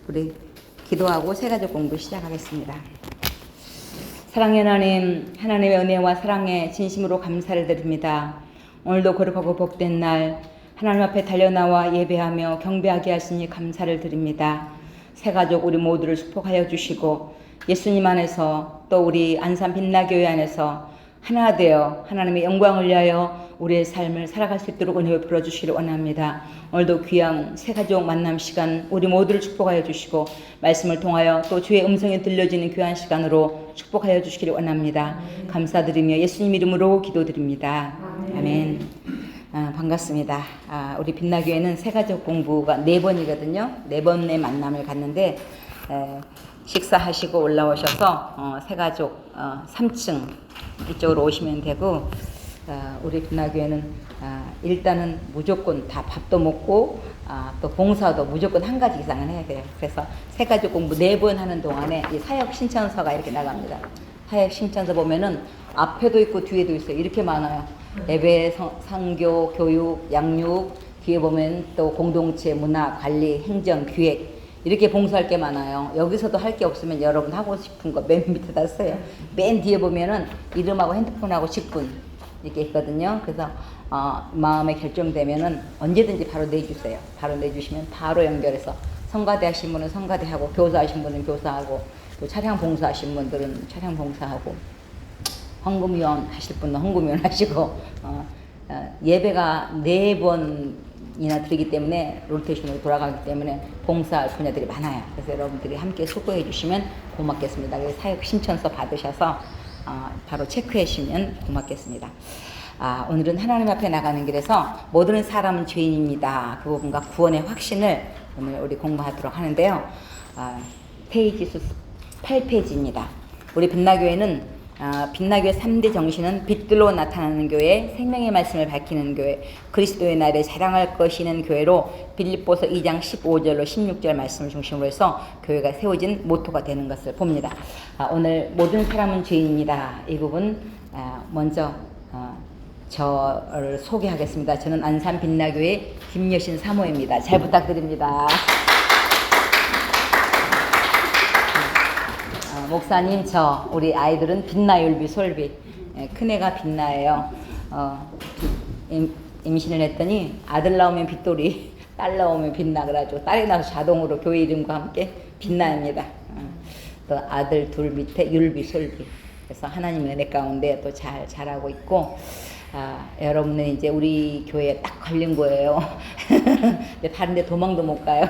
우리 기도하고 새가족 공부 시작하겠습니다. 사랑의 하나님, 하나님의 은혜와 사랑에 진심으로 감사를 드립니다. 오늘도 거룩하고 복된 날 하나님 앞에 달려나와 예배하며 경배하게 하시니 감사를 드립니다. 새가족 우리 모두를 축복하여 주시고 예수님 안에서 또 우리 안산 빛나교회 안에서 하나 되어 하나님의 영광을 위하여 우리의 삶을 살아갈 수 있도록 은혜를 풀어주시길 원합니다. 오늘도 귀한 새가족 만남 시간 우리 모두를 축복하여 주시고 말씀을 통하여 또 주의 음성이 들려지는 귀한 시간으로 축복하여 주시기를 원합니다. 감사드리며 예수님 이름으로 기도드립니다. 아멘. 반갑습니다. 우리 빛나교회는 새가족 공부가 4번이거든요. 4번의 만남을 갔는데 식사하시고 올라오셔서 새가족 3층 이쪽으로 오시면 되고 우리 빛나교회는 일단은 무조건 다 밥도 먹고 또 봉사도 무조건 한 가지 이상은 해야 돼요. 그래서 새가족 공부 4번 하는 동안에 이 사역 신청서가 이렇게 나갑니다. 사역 신청서 보면은 앞에도 있고 뒤에도 있어요. 이렇게 많아요. 예배, 상교, 교육, 양육, 뒤에 보면 또 공동체, 문화, 관리, 행정, 기획 이렇게 봉사할 게 많아요. 여기서도 할 게 없으면 여러분 하고 싶은 거 맨 밑에다 써요. 맨 뒤에 보면은 이름하고 핸드폰하고 직분 이렇게 있거든요. 그래서 마음에 결정되면은 언제든지 바로 내주세요. 바로 내주시면 바로 연결해서 성가대 하신 분은 성가대하고 교사 하신 분은 교사하고 또 차량 봉사하신 분들은 차량 봉사하고 헌금위원 하실 분은 헌금위원 하시고 예배가 4번이나 드리기 때문에 로테이션으로 돌아가기 때문에 봉사할 분야들이 많아요. 그래서 여러분들이 함께 수고해 주시면 고맙겠습니다. 그래서 사역 신청서 받으셔서 바로 체크해 주시면 고맙겠습니다. 오늘은 하나님 앞에 나가는 길에서 모든 사람은 죄인입니다. 그 부분과 구원의 확신을 오늘 우리 공부하도록 하는데요. 페이지 수 8페이지입니다. 우리 빛나교회는 빛나교회 3대 정신은 빛들로 나타나는 교회, 생명의 말씀을 밝히는 교회, 그리스도의 날에 자랑할 것이는 교회로 빌립보서 2장 15절로 16절 말씀을 중심으로 해서 교회가 세워진 모토가 되는 것을 봅니다. 오늘 모든 사람은 죄인입니다. 이 부분 먼저 저를 소개하겠습니다. 저는 안산 빛나교회 김여신 사모입니다. 잘 부탁드립니다. 목사님, 우리 아이들은 빛나, 율비, 솔비. 큰애가 빛나예요. 임신을 했더니 아들 나오면 빛돌이, 딸 나오면 빛나. 그래가지고 딸이 나서 자동으로 교회 이름과 함께 빛나입니다. 또 아들 둘 밑에 율비, 솔비. 그래서 하나님의 은혜 가운데 또 잘 자라고 있고, 여러분은 이제 우리 교회에 딱 걸린 거예요. 다른 데 도망도 못 가요.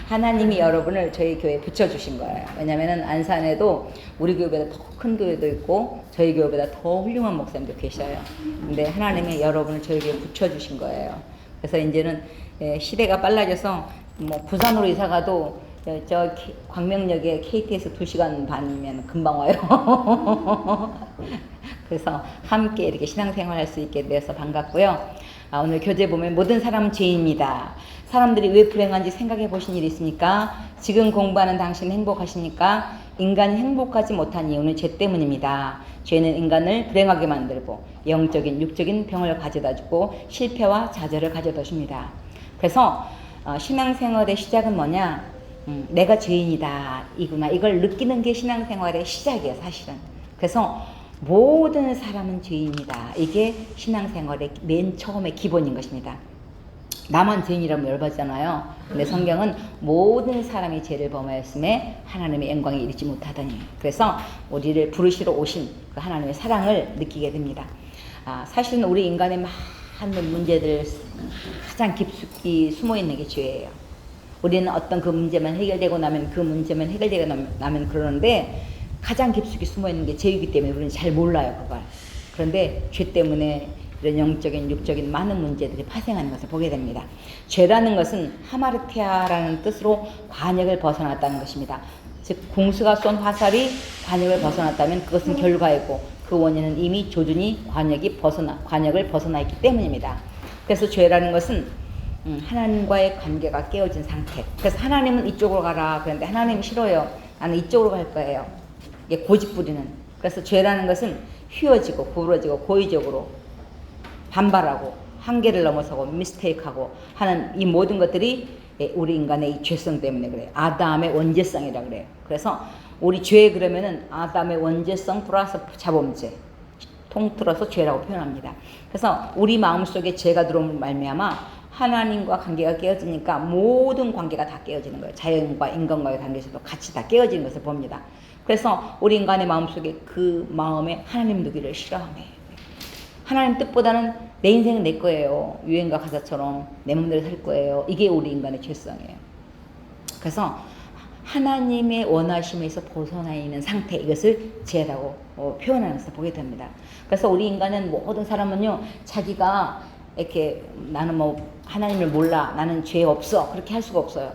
하나님이 여러분을 저희 교회에 붙여주신 거예요. 왜냐면은 안산에도 우리 교회보다 더 큰 교회도 있고 저희 교회보다 더 훌륭한 목사님도 계셔요. 근데 하나님이 여러분을 저희 교회에 붙여주신 거예요. 그래서 이제는 시대가 빨라져서 뭐 부산으로 이사 가도 저 광명역에 KTX 2시간 반이면 금방 와요. 그래서 함께 이렇게 신앙생활 할 수 있게 돼서 반갑고요. 오늘 교재 보면 모든 사람은 죄인입니다. 사람들이 왜 불행한지 생각해 보신 일 있습니까? 지금 공부하는 당신 행복하십니까? 인간이 행복하지 못한 이유는 죄 때문입니다. 죄는 인간을 불행하게 만들고 영적인 육적인 병을 가져다 주고 실패와 좌절을 가져다 줍니다. 그래서 신앙생활의 시작은 뭐냐? 내가 죄인이다 이구나 이걸 느끼는 게 신앙생활의 시작이에요. 사실은. 그래서 모든 사람은 죄인이다. 이게 신앙생활의 맨 처음의 기본인 것입니다. 나만 죄인이라면 열받잖아요. 근데 성경은 모든 사람이 죄를 범하였음에 하나님의 영광에 이르지 못하더니 그래서 우리를 부르시러 오신 그 하나님의 사랑을 느끼게 됩니다. 사실은 우리 인간의 많은 문제들 가장 깊숙이 숨어있는 게 죄예요. 우리는 어떤 그 문제만 해결되고 나면 그 문제만 해결되고 나면 그러는데 가장 깊숙이 숨어있는 게 죄이기 때문에 우리는 잘 몰라요 그걸. 그런데 죄 때문에 이런 영적인 육적인 많은 문제들이 파생하는 것을 보게 됩니다. 죄라는 것은 하마르티아라는 뜻으로 관역을 벗어났다는 것입니다. 즉 공수가 쏜 화살이 관역을 벗어났다면 그것은 결과이고 그 원인은 이미 조준이 관역을 벗어나 있기 때문입니다. 그래서 죄라는 것은 하나님과의 관계가 깨어진 상태. 그래서 하나님은 이쪽으로 가라 그런데 하나님이 싫어요. 나는 이쪽으로 갈 거예요. 이게 고집부리는. 그래서 죄라는 것은 휘어지고 구부러지고 고의적으로 반발하고 한계를 넘어서고 미스테이크하고 하는 이 모든 것들이 우리 인간의 이 죄성 때문에 그래요. 아담의 원죄성이라 그래요. 그래서 우리 죄 그러면은 아담의 원죄성 플러스 자범죄 통틀어서 죄라고 표현합니다. 그래서 우리 마음속에 죄가 들어오면 말미암아 하나님과 관계가 깨어지니까 모든 관계가 다 깨어지는 거예요. 자연과 인간과의 관계에서도 같이 다 깨어지는 것을 봅니다. 그래서 우리 인간의 마음속에 그 마음에 하나님 두기를 싫어하네. 하나님 뜻보다는 내 인생은 내 거예요. 유행가 가사처럼 내 맘대로 살 거예요. 이게 우리 인간의 죄성이에요. 그래서 하나님의 원하심에서 벗어나 있는 상태, 이것을 죄라고 표현하면서 보게 됩니다. 그래서 우리 인간은 모든 사람은요, 자기가 이렇게 나는 뭐 하나님을 몰라, 나는 죄 없어, 그렇게 할 수가 없어요.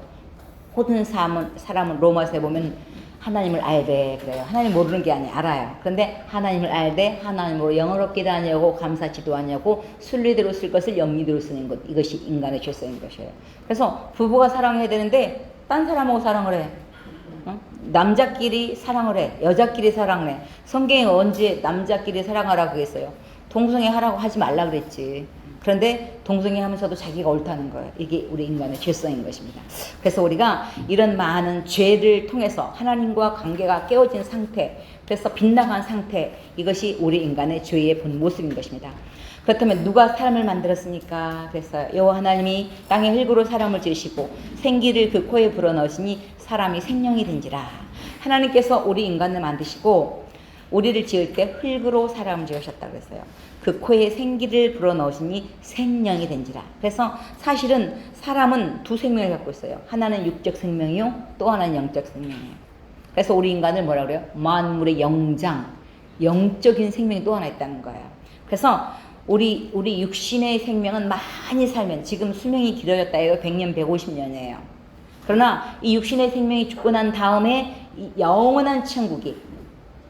모든 사람은 로마서에 보면 하나님을 알되 그래요. 하나님 모르는 게 아니에요. 알아요. 그런데 하나님을 알되 하나님으로 영어롭기도 하냐고 감사치도 하냐고 순리대로 쓸 것을 영리대로 쓰는 것, 이것이 인간의 죄성인 것이에요. 그래서 부부가 사랑해야 되는데 딴 사람하고 사랑을 해. 남자끼리 사랑을 해. 여자끼리 사랑을 해. 성경에 언제 남자끼리 사랑하라고 했어요? 동성애 하라고 하지 말라 그랬지. 그런데 동성애 하면서도 자기가 옳다는 거예요. 이게 우리 인간의 죄성인 것입니다. 그래서 우리가 이런 많은 죄를 통해서 하나님과 관계가 깨어진 상태, 그래서 빗나간 상태, 이것이 우리 인간의 죄의 본 모습인 것입니다. 그렇다면 누가 사람을 만들었습니까? 그래서 여호와 하나님이 땅의 흙으로 사람을 지으시고 생기를 그 코에 불어넣으시니 사람이 생명이 된지라. 하나님께서 우리 인간을 만드시고 우리를 지을 때 흙으로 사람을 지으셨다고 했어요. 그 코에 생기를 불어넣으시니 생명이 된지라. 그래서 사실은 사람은 두 생명을 갖고 있어요. 하나는 육적 생명이요, 또 하나는 영적 생명이에요. 그래서 우리 인간을 뭐라 그래요? 만물의 영장, 영적인 생명이 또 하나 있다는 거예요. 그래서 우리 육신의 생명은 많이 살면, 지금 수명이 길어졌다 해도 100년, 150년이에요. 그러나 이 육신의 생명이 죽고 난 다음에 이 영원한 천국이,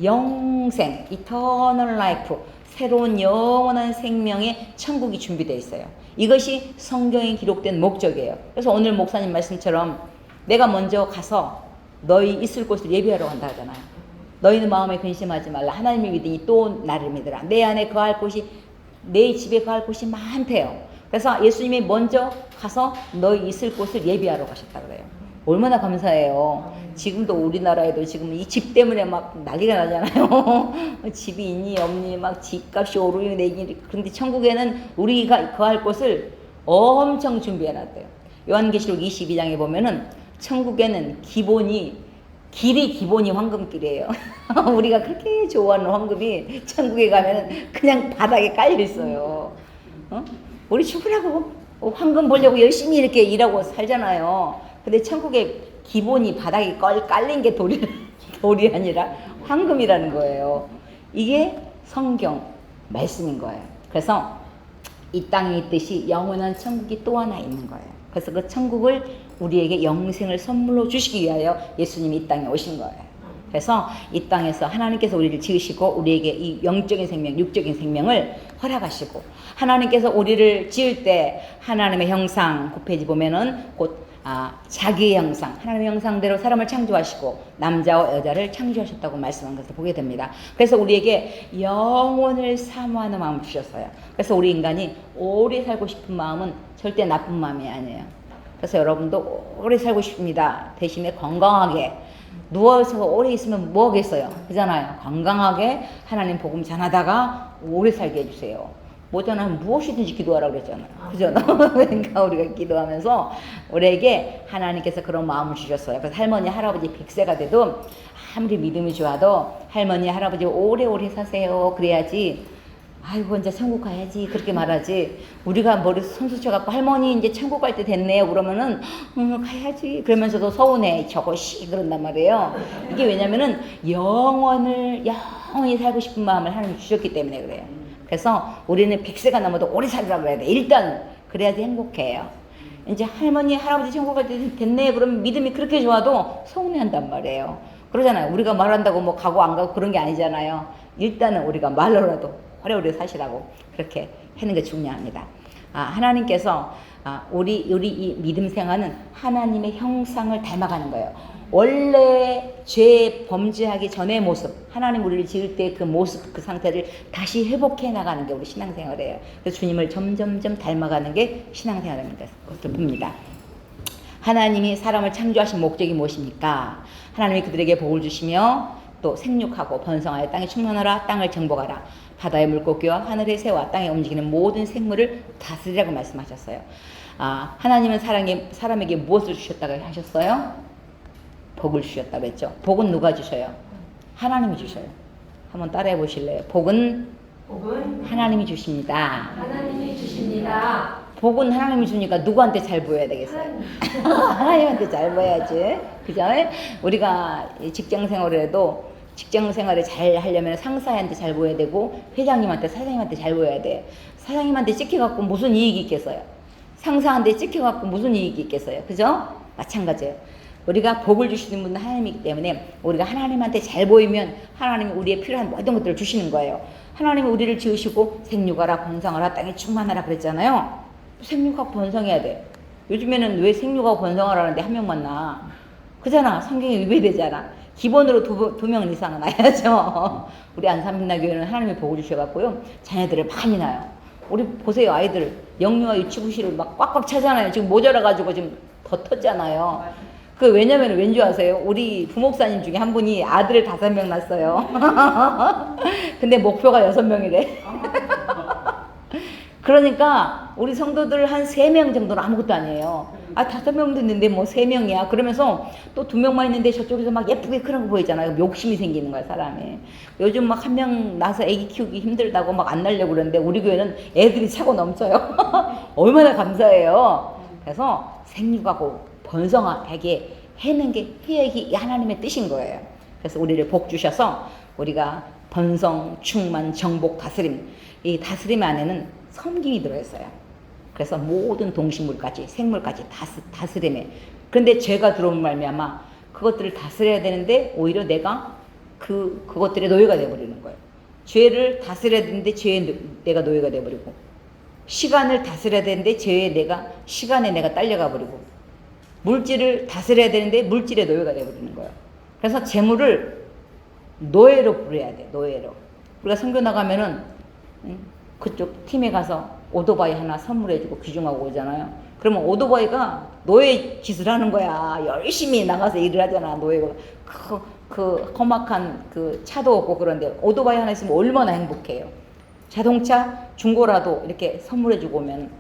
영생, eternal life, 새로운 영원한 생명의 천국이 준비되어 있어요. 이것이 성경에 기록된 목적이에요. 그래서 오늘 목사님 말씀처럼 내가 먼저 가서 너희 있을 곳을 예비하러 간다 하잖아요. 너희는 마음에 근심하지 말라. 하나님을 믿으니 또 나를 믿으라. 내 안에 거할 곳이, 내 집에 거할 곳이 많대요. 그래서 예수님이 먼저 가서 너희 있을 곳을 예비하러 가셨다 그래요. 얼마나 감사해요. 지금도 우리나라에도 지금 이 집 때문에 막 난리가 나잖아요. 집이 있니 없니 막 집값이 오르니 내리니. 그런데 천국에는 우리가 거할 곳을 엄청 준비해놨대요. 요한계시록 22장에 보면은 천국에는 길이 기본이 황금길이에요. 우리가 그렇게 좋아하는 황금이 천국에 가면은 그냥 바닥에 깔려 있어요. 우리 죽으라고 황금 보려고 열심히 이렇게 일하고 살잖아요. 근데 천국에 기본이 바닥에 깔린 게 돌이 아니라 황금이라는 거예요. 이게 성경 말씀인 거예요. 그래서 이 땅에 있듯이 영원한 천국이 또 하나 있는 거예요. 그래서 그 천국을 우리에게 영생을 선물로 주시기 위하여 예수님이 이 땅에 오신 거예요. 그래서 이 땅에서 하나님께서 우리를 지으시고 우리에게 이 영적인 생명, 육적인 생명을 허락하시고, 하나님께서 우리를 지을 때 하나님의 형상, 9페이지 보면은 곧 자기의 형상, 하나님의 형상대로 사람을 창조하시고 남자와 여자를 창조하셨다고 말씀한 것을 보게 됩니다. 그래서 우리에게 영원을 사모하는 마음을 주셨어요. 그래서 우리 인간이 오래 살고 싶은 마음은 절대 나쁜 마음이 아니에요. 그래서 여러분도 오래 살고 싶습니다. 대신에 건강하게, 누워서 오래 있으면 뭐 하겠어요? 그잖아요. 건강하게 하나님 복음 전하다가 오래 살게 해주세요. 뭐잖아요. 무엇이든지 기도하라고 그랬잖아요. 그죠? 그러니까 우리가 기도하면서 우리에게 하나님께서 그런 마음을 주셨어요. 그래서 할머니, 할아버지 100세가 돼도 아무리 믿음이 좋아도 할머니, 할아버지 오래오래 사세요. 그래야지, 아이고 이제 천국 가야지 그렇게 말하지. 우리가 머리 손수 쳐갖고 할머니 이제 천국 갈 때 됐네요 그러면은 가야지 그러면서도 서운해. 저것이 그런단 말이에요. 이게 왜냐면은 영원히 살고 싶은 마음을 하나님 주셨기 때문에 그래요. 그래서 우리는 100세가 넘어도 오래 살으라고 해야 돼. 일단 그래야지 행복해요. 이제 할머니, 할아버지 천국 갈 때 됐네 그러면 믿음이 그렇게 좋아도 서운해한단 말이에요. 그러잖아요. 우리가 말한다고 뭐 가고 안 가고 그런 게 아니잖아요. 일단은 우리가 말로라도 오래오래 사시라고 그렇게 하는 게 중요합니다. 하나님께서 우리 이 믿음 생활은 하나님의 형상을 닮아가는 거예요. 원래 죄 범죄하기 전의 모습, 하나님 우리를 지을 때 그 모습, 그 상태를 다시 회복해 나가는 게 우리 신앙생활이에요. 그래서 주님을 점점점 닮아가는 게 신앙생활입니다. 그것을 봅니다. 하나님이 사람을 창조하신 목적이 무엇입니까? 하나님이 그들에게 복을 주시며 또 생육하고 번성하여 땅에 충만하라, 땅을 정복하라, 바다의 물고기와 하늘의 새와 땅에 움직이는 모든 생물을 다스리라고 말씀하셨어요. 하나님은 사람에게 무엇을 주셨다고 하셨어요? 복을 주셨다고 했죠. 복은 누가 주셔요? 하나님이 주셔요. 한번 따라해 보실래요? 복은 하나님이 주십니다. 하나님이 주십니다. 복은 하나님이 주니까 누구한테 잘 보여야 되겠어요? 하나님한테 잘 보여야지. 그죠? 우리가 직장 생활을 해도 직장 생활을 잘 하려면 상사한테 잘 보여야 되고 회장님한테 사장님한테 잘 보여야 돼. 사장님한테 찍혀갖고 무슨 이익이 있겠어요? 상사한테 찍혀갖고 무슨 이익이 있겠어요? 그죠? 마찬가지예요. 우리가 복을 주시는 분은 하나님이기 때문에 우리가 하나님한테 잘 보이면 하나님이 우리의 필요한 모든 것들을 주시는 거예요. 하나님이 우리를 지으시고 생육하라 번성하라 땅에 충만하라 그랬잖아요. 생육하고 번성해야 돼. 요즘에는 왜 생육하고 번성하라는데 한 명만 낳아? 그잖아. 성경에 위배되잖아. 기본으로 두 명 이상은 낳아야죠. 우리 안산빛나교회는 하나님이 복을 주셔갖고요. 자녀들을 많이 낳아요. 우리 보세요. 아이들 영유아 유치부실을 막 꽉꽉 차잖아요. 지금 모자라가지고 지금 더 텄잖아요. 왜냐면 왠지 아세요? 우리 부목사님 중에 한 분이 아들을 5명 낳았어요. 근데 목표가 6명이래. 그러니까 우리 성도들 한 3명 정도는 아무것도 아니에요. 5명도 있는데 뭐 3명이야. 그러면서 또 2명만 있는데 저쪽에서 막 예쁘게 크는 거 보이잖아요. 욕심이 생기는 거야, 사람이. 요즘 막 1명 낳아서 애기 키우기 힘들다고 막 안 낳으려고 그러는데 우리 교회는 애들이 차고 넘쳐요. 얼마나 감사해요. 그래서 생육하고 번성하게 해는 게 이 하나님의 뜻인 거예요. 그래서 우리를 복 주셔서 우리가 번성, 충만, 정복, 다스림, 이 다스림 안에는 섬김이 들어있어요. 그래서 모든 동식물까지 생물까지 다스림에. 그런데 죄가 들어온 말미암아 그것들을 다스려야 되는데 오히려 내가 그것들의 노예가 되어버리는 거예요. 죄를 다스려야 되는데 죄에 내가 노예가 되어버리고, 시간을 다스려야 되는데 시간에 내가 딸려가 버리고, 물질을 다스려야 되는데 물질의 노예가 되어버리는 거예요. 그래서 재물을 노예로 부려야 돼. 노예로. 우리가 선교 나가면은 그쪽 팀에 가서 오토바이 하나 선물해주고 귀중하고 오잖아요. 그러면 오토바이가 노예 짓을 하는 거야. 열심히 나가서 일을 하잖아. 노예가 그 험악한 그 차도 없고 그런데 오토바이 하나 있으면 얼마나 행복해요. 자동차 중고라도 이렇게 선물해주고 오면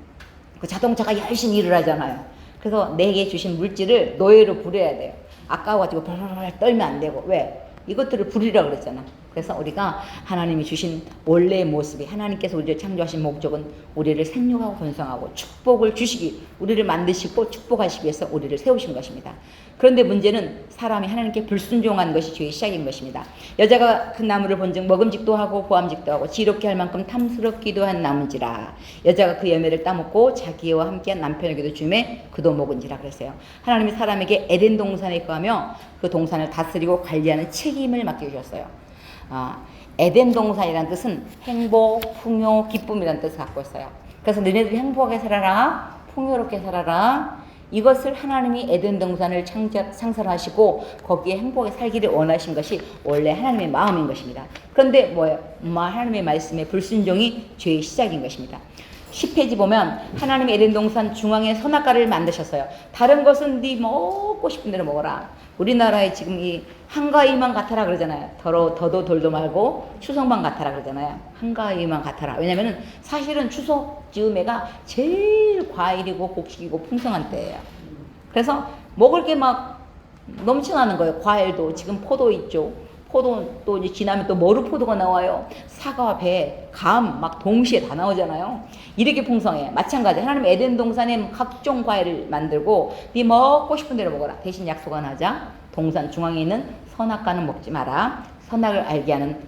그 자동차가 열심히 일을 하잖아요. 그래서 내게 주신 물질을 노예로 부려야 돼요. 아까워가지고 벌벌 떨면 안 되고. 왜? 이것들을 부리라고 그랬잖아. 그래서 우리가 하나님이 주신 원래의 모습이, 하나님께서 우리를 창조하신 목적은 우리를 생육하고 번성하고 축복을 주시기, 우리를 만드시고 축복하시기 위해서 우리를 세우신 것입니다. 그런데 문제는 사람이 하나님께 불순종한 것이 죄의 시작인 것입니다. 여자가 그 나무를 본즉 먹음직도 하고 보암직도 하고 지롭게 할 만큼 탐스럽기도 한 나무지라. 여자가 그 열매를 따먹고 자기와 함께한 남편에게도 주매 그도 먹은지라 그랬어요. 하나님이 사람에게 에덴 동산에 거하며 그 동산을 다스리고 관리하는 책임을 맡겨주셨어요. 에덴 동산이라는 뜻은 행복, 풍요, 기쁨이라는 뜻을 갖고 있어요. 그래서 너네들이 행복하게 살아라, 풍요롭게 살아라. 이것을 하나님이 에덴 동산을 창설하시고 거기에 행복하게 살기를 원하신 것이 원래 하나님의 마음인 것입니다. 그런데 뭐예요? 하나님의 말씀에 불순종이 죄의 시작인 것입니다. 10페이지 보면 하나님이 에덴 동산 중앙에 선악과를 만드셨어요. 다른 것은 네 먹고 싶은 대로 먹어라. 우리나라에 지금 이 한가위만 같아라 그러잖아요. 더도 덜도 말고 추석만 같아라 그러잖아요. 한가위만 같아라. 왜냐면은 사실은 추석 즈음에가 제일 과일이고 곡식이고 풍성한 때예요. 그래서 먹을 게 막 넘쳐나는 거예요. 과일도 지금 포도 있죠. 포도 또 이제 지나면 또 머루포도가 나와요. 사과, 배, 감 막 동시에 다 나오잖아요. 이렇게 풍성해. 마찬가지. 하나님 에덴 동산에 각종 과일을 만들고 네 먹고 싶은 대로 먹어라. 대신 약속 하나 하자. 동산 중앙에 있는 선악과는 먹지 마라. 선악을 알게 하는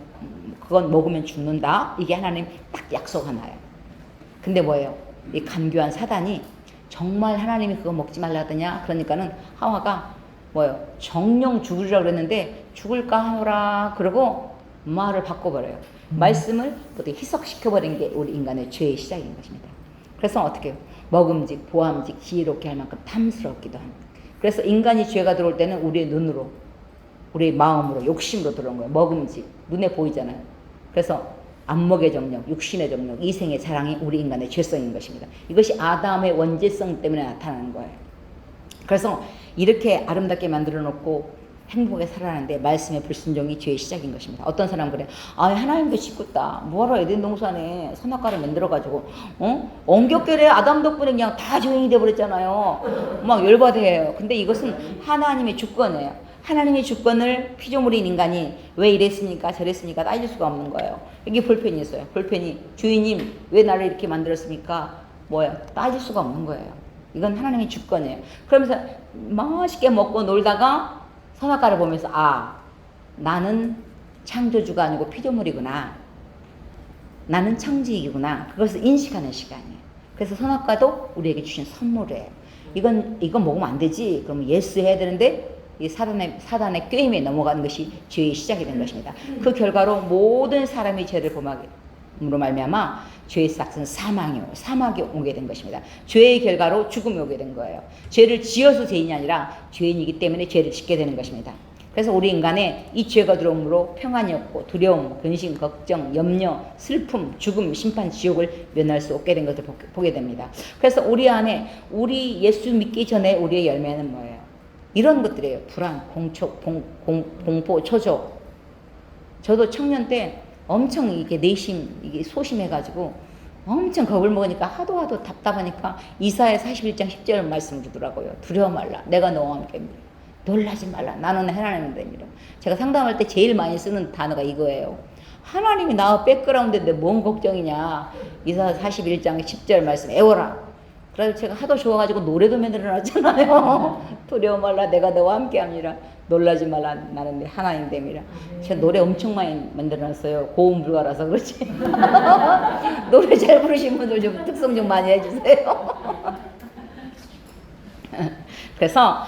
그건 먹으면 죽는다. 이게 하나님 딱 약속 하나예요. 근데 뭐예요? 이 간교한 사단이 정말 하나님이 그거 먹지 말라 하더냐? 그러니까는 하와가 뭐예요? 정령 죽으리라 그랬는데 죽을까 하노라 그러고 말을 바꿔버려요. 말씀을 어떻게 희석시켜버린 게 우리 인간의 죄의 시작인 것입니다. 그래서 어떻게 해요? 먹음직, 보암직, 지혜롭게 할 만큼 탐스럽기도 합니다. 그래서 인간이 죄가 들어올 때는 우리의 눈으로, 우리의 마음으로, 욕심으로 들어온 거예요. 먹음직, 눈에 보이잖아요. 그래서 안목의 정력, 육신의 정력, 이생의 자랑이 우리 인간의 죄성인 것입니다. 이것이 아담의 원죄성 때문에 나타나는 거예요. 그래서 이렇게 아름답게 만들어 놓고 행복하게 살아가는데 말씀의 불순종이 죄의 시작인 것입니다. 어떤 사람은 그래. 아, 하나님도 짓궂다. 뭐하러 에덴 동산에 선악과를 만들어가지고 엉겹결에 아담 덕분에 그냥 다 죄인이 돼버렸잖아요. 막 열받아해요. 근데 이것은 하나님의 주권이에요. 하나님의 주권을 피조물인 인간이 왜 이랬습니까? 저랬습니까? 따질 수가 없는 거예요. 이게 볼펜이 있어요. 볼펜이 주인님 왜 나를 이렇게 만들었습니까? 뭐예요? 따질 수가 없는 거예요. 이건 하나님의 주권이에요. 그러면서 맛있게 먹고 놀다가 선악과를 보면서 아, 나는 창조주가 아니고 피조물이구나. 나는 청지이구나. 그것을 인식하는 시간이에요. 그래서 선악과도 우리에게 주신 선물이에요. 이건 먹으면 안 되지. 그러면 예스 해야 되는데 이 사단의 꾀임에 넘어가는 것이 죄의 시작이 된 것입니다. 그 결과로 모든 사람이 죄를 범함으로 말미암아 죄의 싹은 사막이 오게 된 것입니다. 죄의 결과로 죽음이 오게 된 거예요. 죄를 지어서 죄인이 아니라 죄인이기 때문에 죄를 짓게 되는 것입니다. 그래서 우리 인간에 이 죄가 들어옴으로 평안이 없고 두려움, 근심, 걱정, 염려, 슬픔, 죽음, 심판, 지옥을 면할 수 없게 된 것을 보게 됩니다. 그래서 우리 안에 우리 예수 믿기 전에 우리의 열매는 뭐예요? 이런 것들이에요. 불안, 공포, 초조. 저도 청년 때 엄청 이게 이게 소심해가지고 엄청 겁을 먹으니까 하도 답답하니까 이사야 41장 10절 말씀을 주더라고요. 두려워 말라. 내가 너와 함께입니다. 놀라지 말라. 나는 하나님입니다. 제가 상담할 때 제일 많이 쓰는 단어가 이거예요. 하나님이 나와 백그라운드인데 뭔 걱정이냐. 이사야 41장 10절 말씀 애워라. 그래서 제가 하도 좋아가지고 노래도 만들어놨잖아요. 두려워 말라. 내가 너와 함께합니다. 놀라지 말라. 나는 내 하나님 됨이라. 제가 노래 엄청 많이 만들어놨어요. 고음 불가라서 그렇지. 노래 잘 부르신 분들 좀 특성 좀 많이 해주세요. 그래서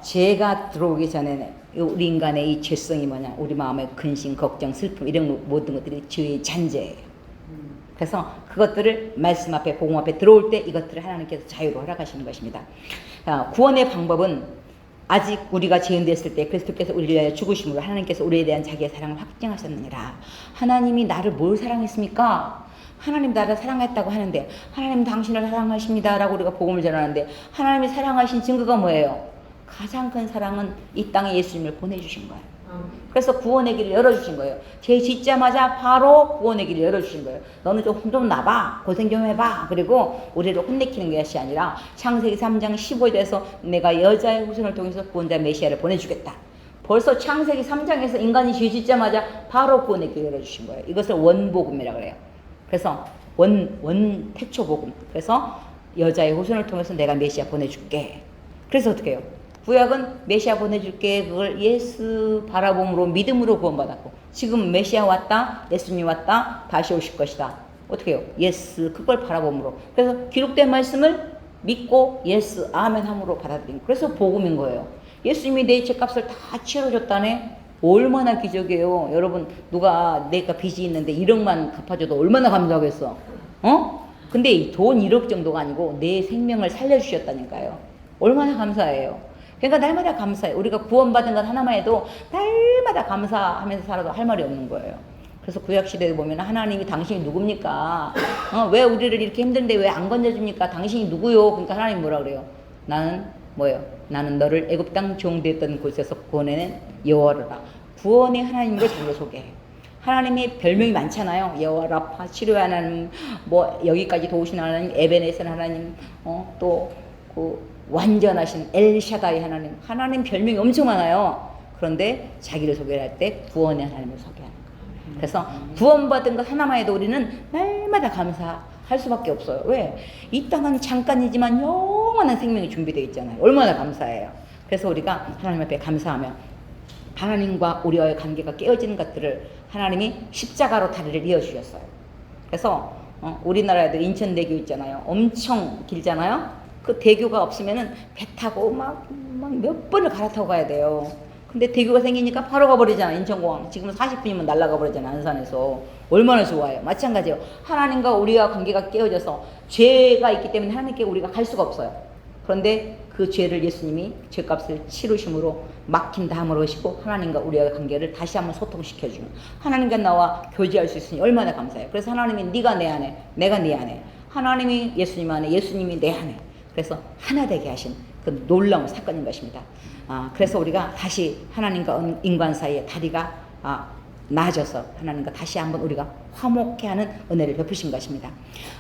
죄가 들어오기 전에는 우리 인간의 이 죄성이 뭐냐. 우리 마음의 근심, 걱정, 슬픔 이런 모든 것들이 죄의 잔재예요. 그래서 그것들을 말씀 앞에 복음 앞에 들어올 때 이것들을 하나님께서 자유로 허락하시는 것입니다. 구원의 방법은 아직 우리가 죄인됐을 때 그리스도께서 우리를 위하여 죽으심으로 하나님께서 우리에 대한 자기의 사랑을 확증하셨느니라. 하나님이 나를 뭘 사랑했습니까? 하나님 나를 사랑했다고 하는데 하나님 당신을 사랑하십니다 라고 우리가 복음을 전하는데 하나님이 사랑하신 증거가 뭐예요? 가장 큰 사랑은 이 땅에 예수님을 보내주신 거예요. 그래서 구원의 길을 열어주신 거예요. 죄 짓자마자 바로 구원의 길을 열어주신 거예요. 너는 좀 나봐. 고생 좀 해봐. 그리고 우리를 혼내키는 것이 아니라 창세기 3장 15절에서 내가 여자의 후손을 통해서 구원자 메시아를 보내주겠다. 벌써 창세기 3장에서 인간이 죄 짓자마자 바로 구원의 길을 열어주신 거예요. 이것을 원복음이라고 그래요. 그래서 태초복음. 그래서 여자의 후손을 통해서 내가 메시아 보내줄게. 그래서 어떻게 해요? 구약은 메시아 보내줄게. 그걸 예수 바라봄으로 믿음으로 구원받았고 지금 메시아 왔다. 예수님 왔다. 다시 오실 것이다. 어떻게 해요? 예수 그걸 바라봄으로. 그래서 기록된 말씀을 믿고 예수 아멘 함으로 받아들인 거예요. 그래서 복음인 거예요. 예수님이 내 죄값을 다 치러줬다네. 얼마나 기적이에요. 여러분 누가 내가 빚이 있는데 1억만 갚아줘도 얼마나 감사하겠어. 근데 돈 1억 정도가 아니고 내 생명을 살려주셨다니까요. 얼마나 감사해요. 그러니까 날마다 감사해. 우리가 구원받은 것 하나만 해도 날마다 감사하면서 살아도 할 말이 없는 거예요. 그래서 구약시대에 보면 하나님이 당신이 누굽니까? 왜 우리를 이렇게 힘든데 왜 안 건져줍니까? 당신이 누구요? 그러니까 하나님 뭐라 그래요? 나는 뭐예요? 나는 너를 애굽 땅 종되었던 곳에서 구원해낸 여호와라. 구원의 하나님을 절로 소개해요. 하나님의 별명이 많잖아요. 여호와 라파, 치료의 하나님, 뭐 여기까지 도우신 하나님, 에베네셀 하나님, 또 그 완전하신 엘샤다이 하나님. 하나님 별명이 엄청 많아요. 그런데 자기를 소개할 때 구원의 하나님을 소개하는 거예요. 그래서 구원받은 것 하나만 해도 우리는 날마다 감사할 수밖에 없어요. 왜? 이 땅은 잠깐이지만 영원한 생명이 준비되어 있잖아요. 얼마나 감사해요. 그래서 우리가 하나님 앞에 감사하며 하나님과 우리와의 관계가 깨어지는 것들을 하나님이 십자가로 다리를 이어주셨어요. 그래서 우리나라에도 인천대교 있잖아요. 엄청 길잖아요. 그 대교가 없으면은 배 타고 막 몇 번을 갈아타고 가야 돼요. 근데 대교가 생기니까 바로 가버리잖아. 인천공항. 지금 40분이면 날아가 버리잖아. 안산에서. 얼마나 좋아요. 마찬가지예요. 하나님과 우리와 관계가 깨어져서 죄가 있기 때문에 하나님께 우리가 갈 수가 없어요. 그런데 그 죄를 예수님이 죄값을 치르심으로 막힌 다음으로 오시고 하나님과 우리와의 관계를 다시 한번 소통시켜주는, 하나님과 나와 교제할 수 있으니 얼마나 감사해요. 그래서 하나님이 네가 내 안에, 내가 네 안에, 하나님이 예수님 안에, 예수님이 내 안에, 그래서 하나 되게 하신 그 놀라운 사건인 것입니다. 그래서 우리가 다시 하나님과 인간 사이에 다리가 나아져서 하나님과 다시 한번 우리가 화목케 하는 은혜를 베푸신 것입니다.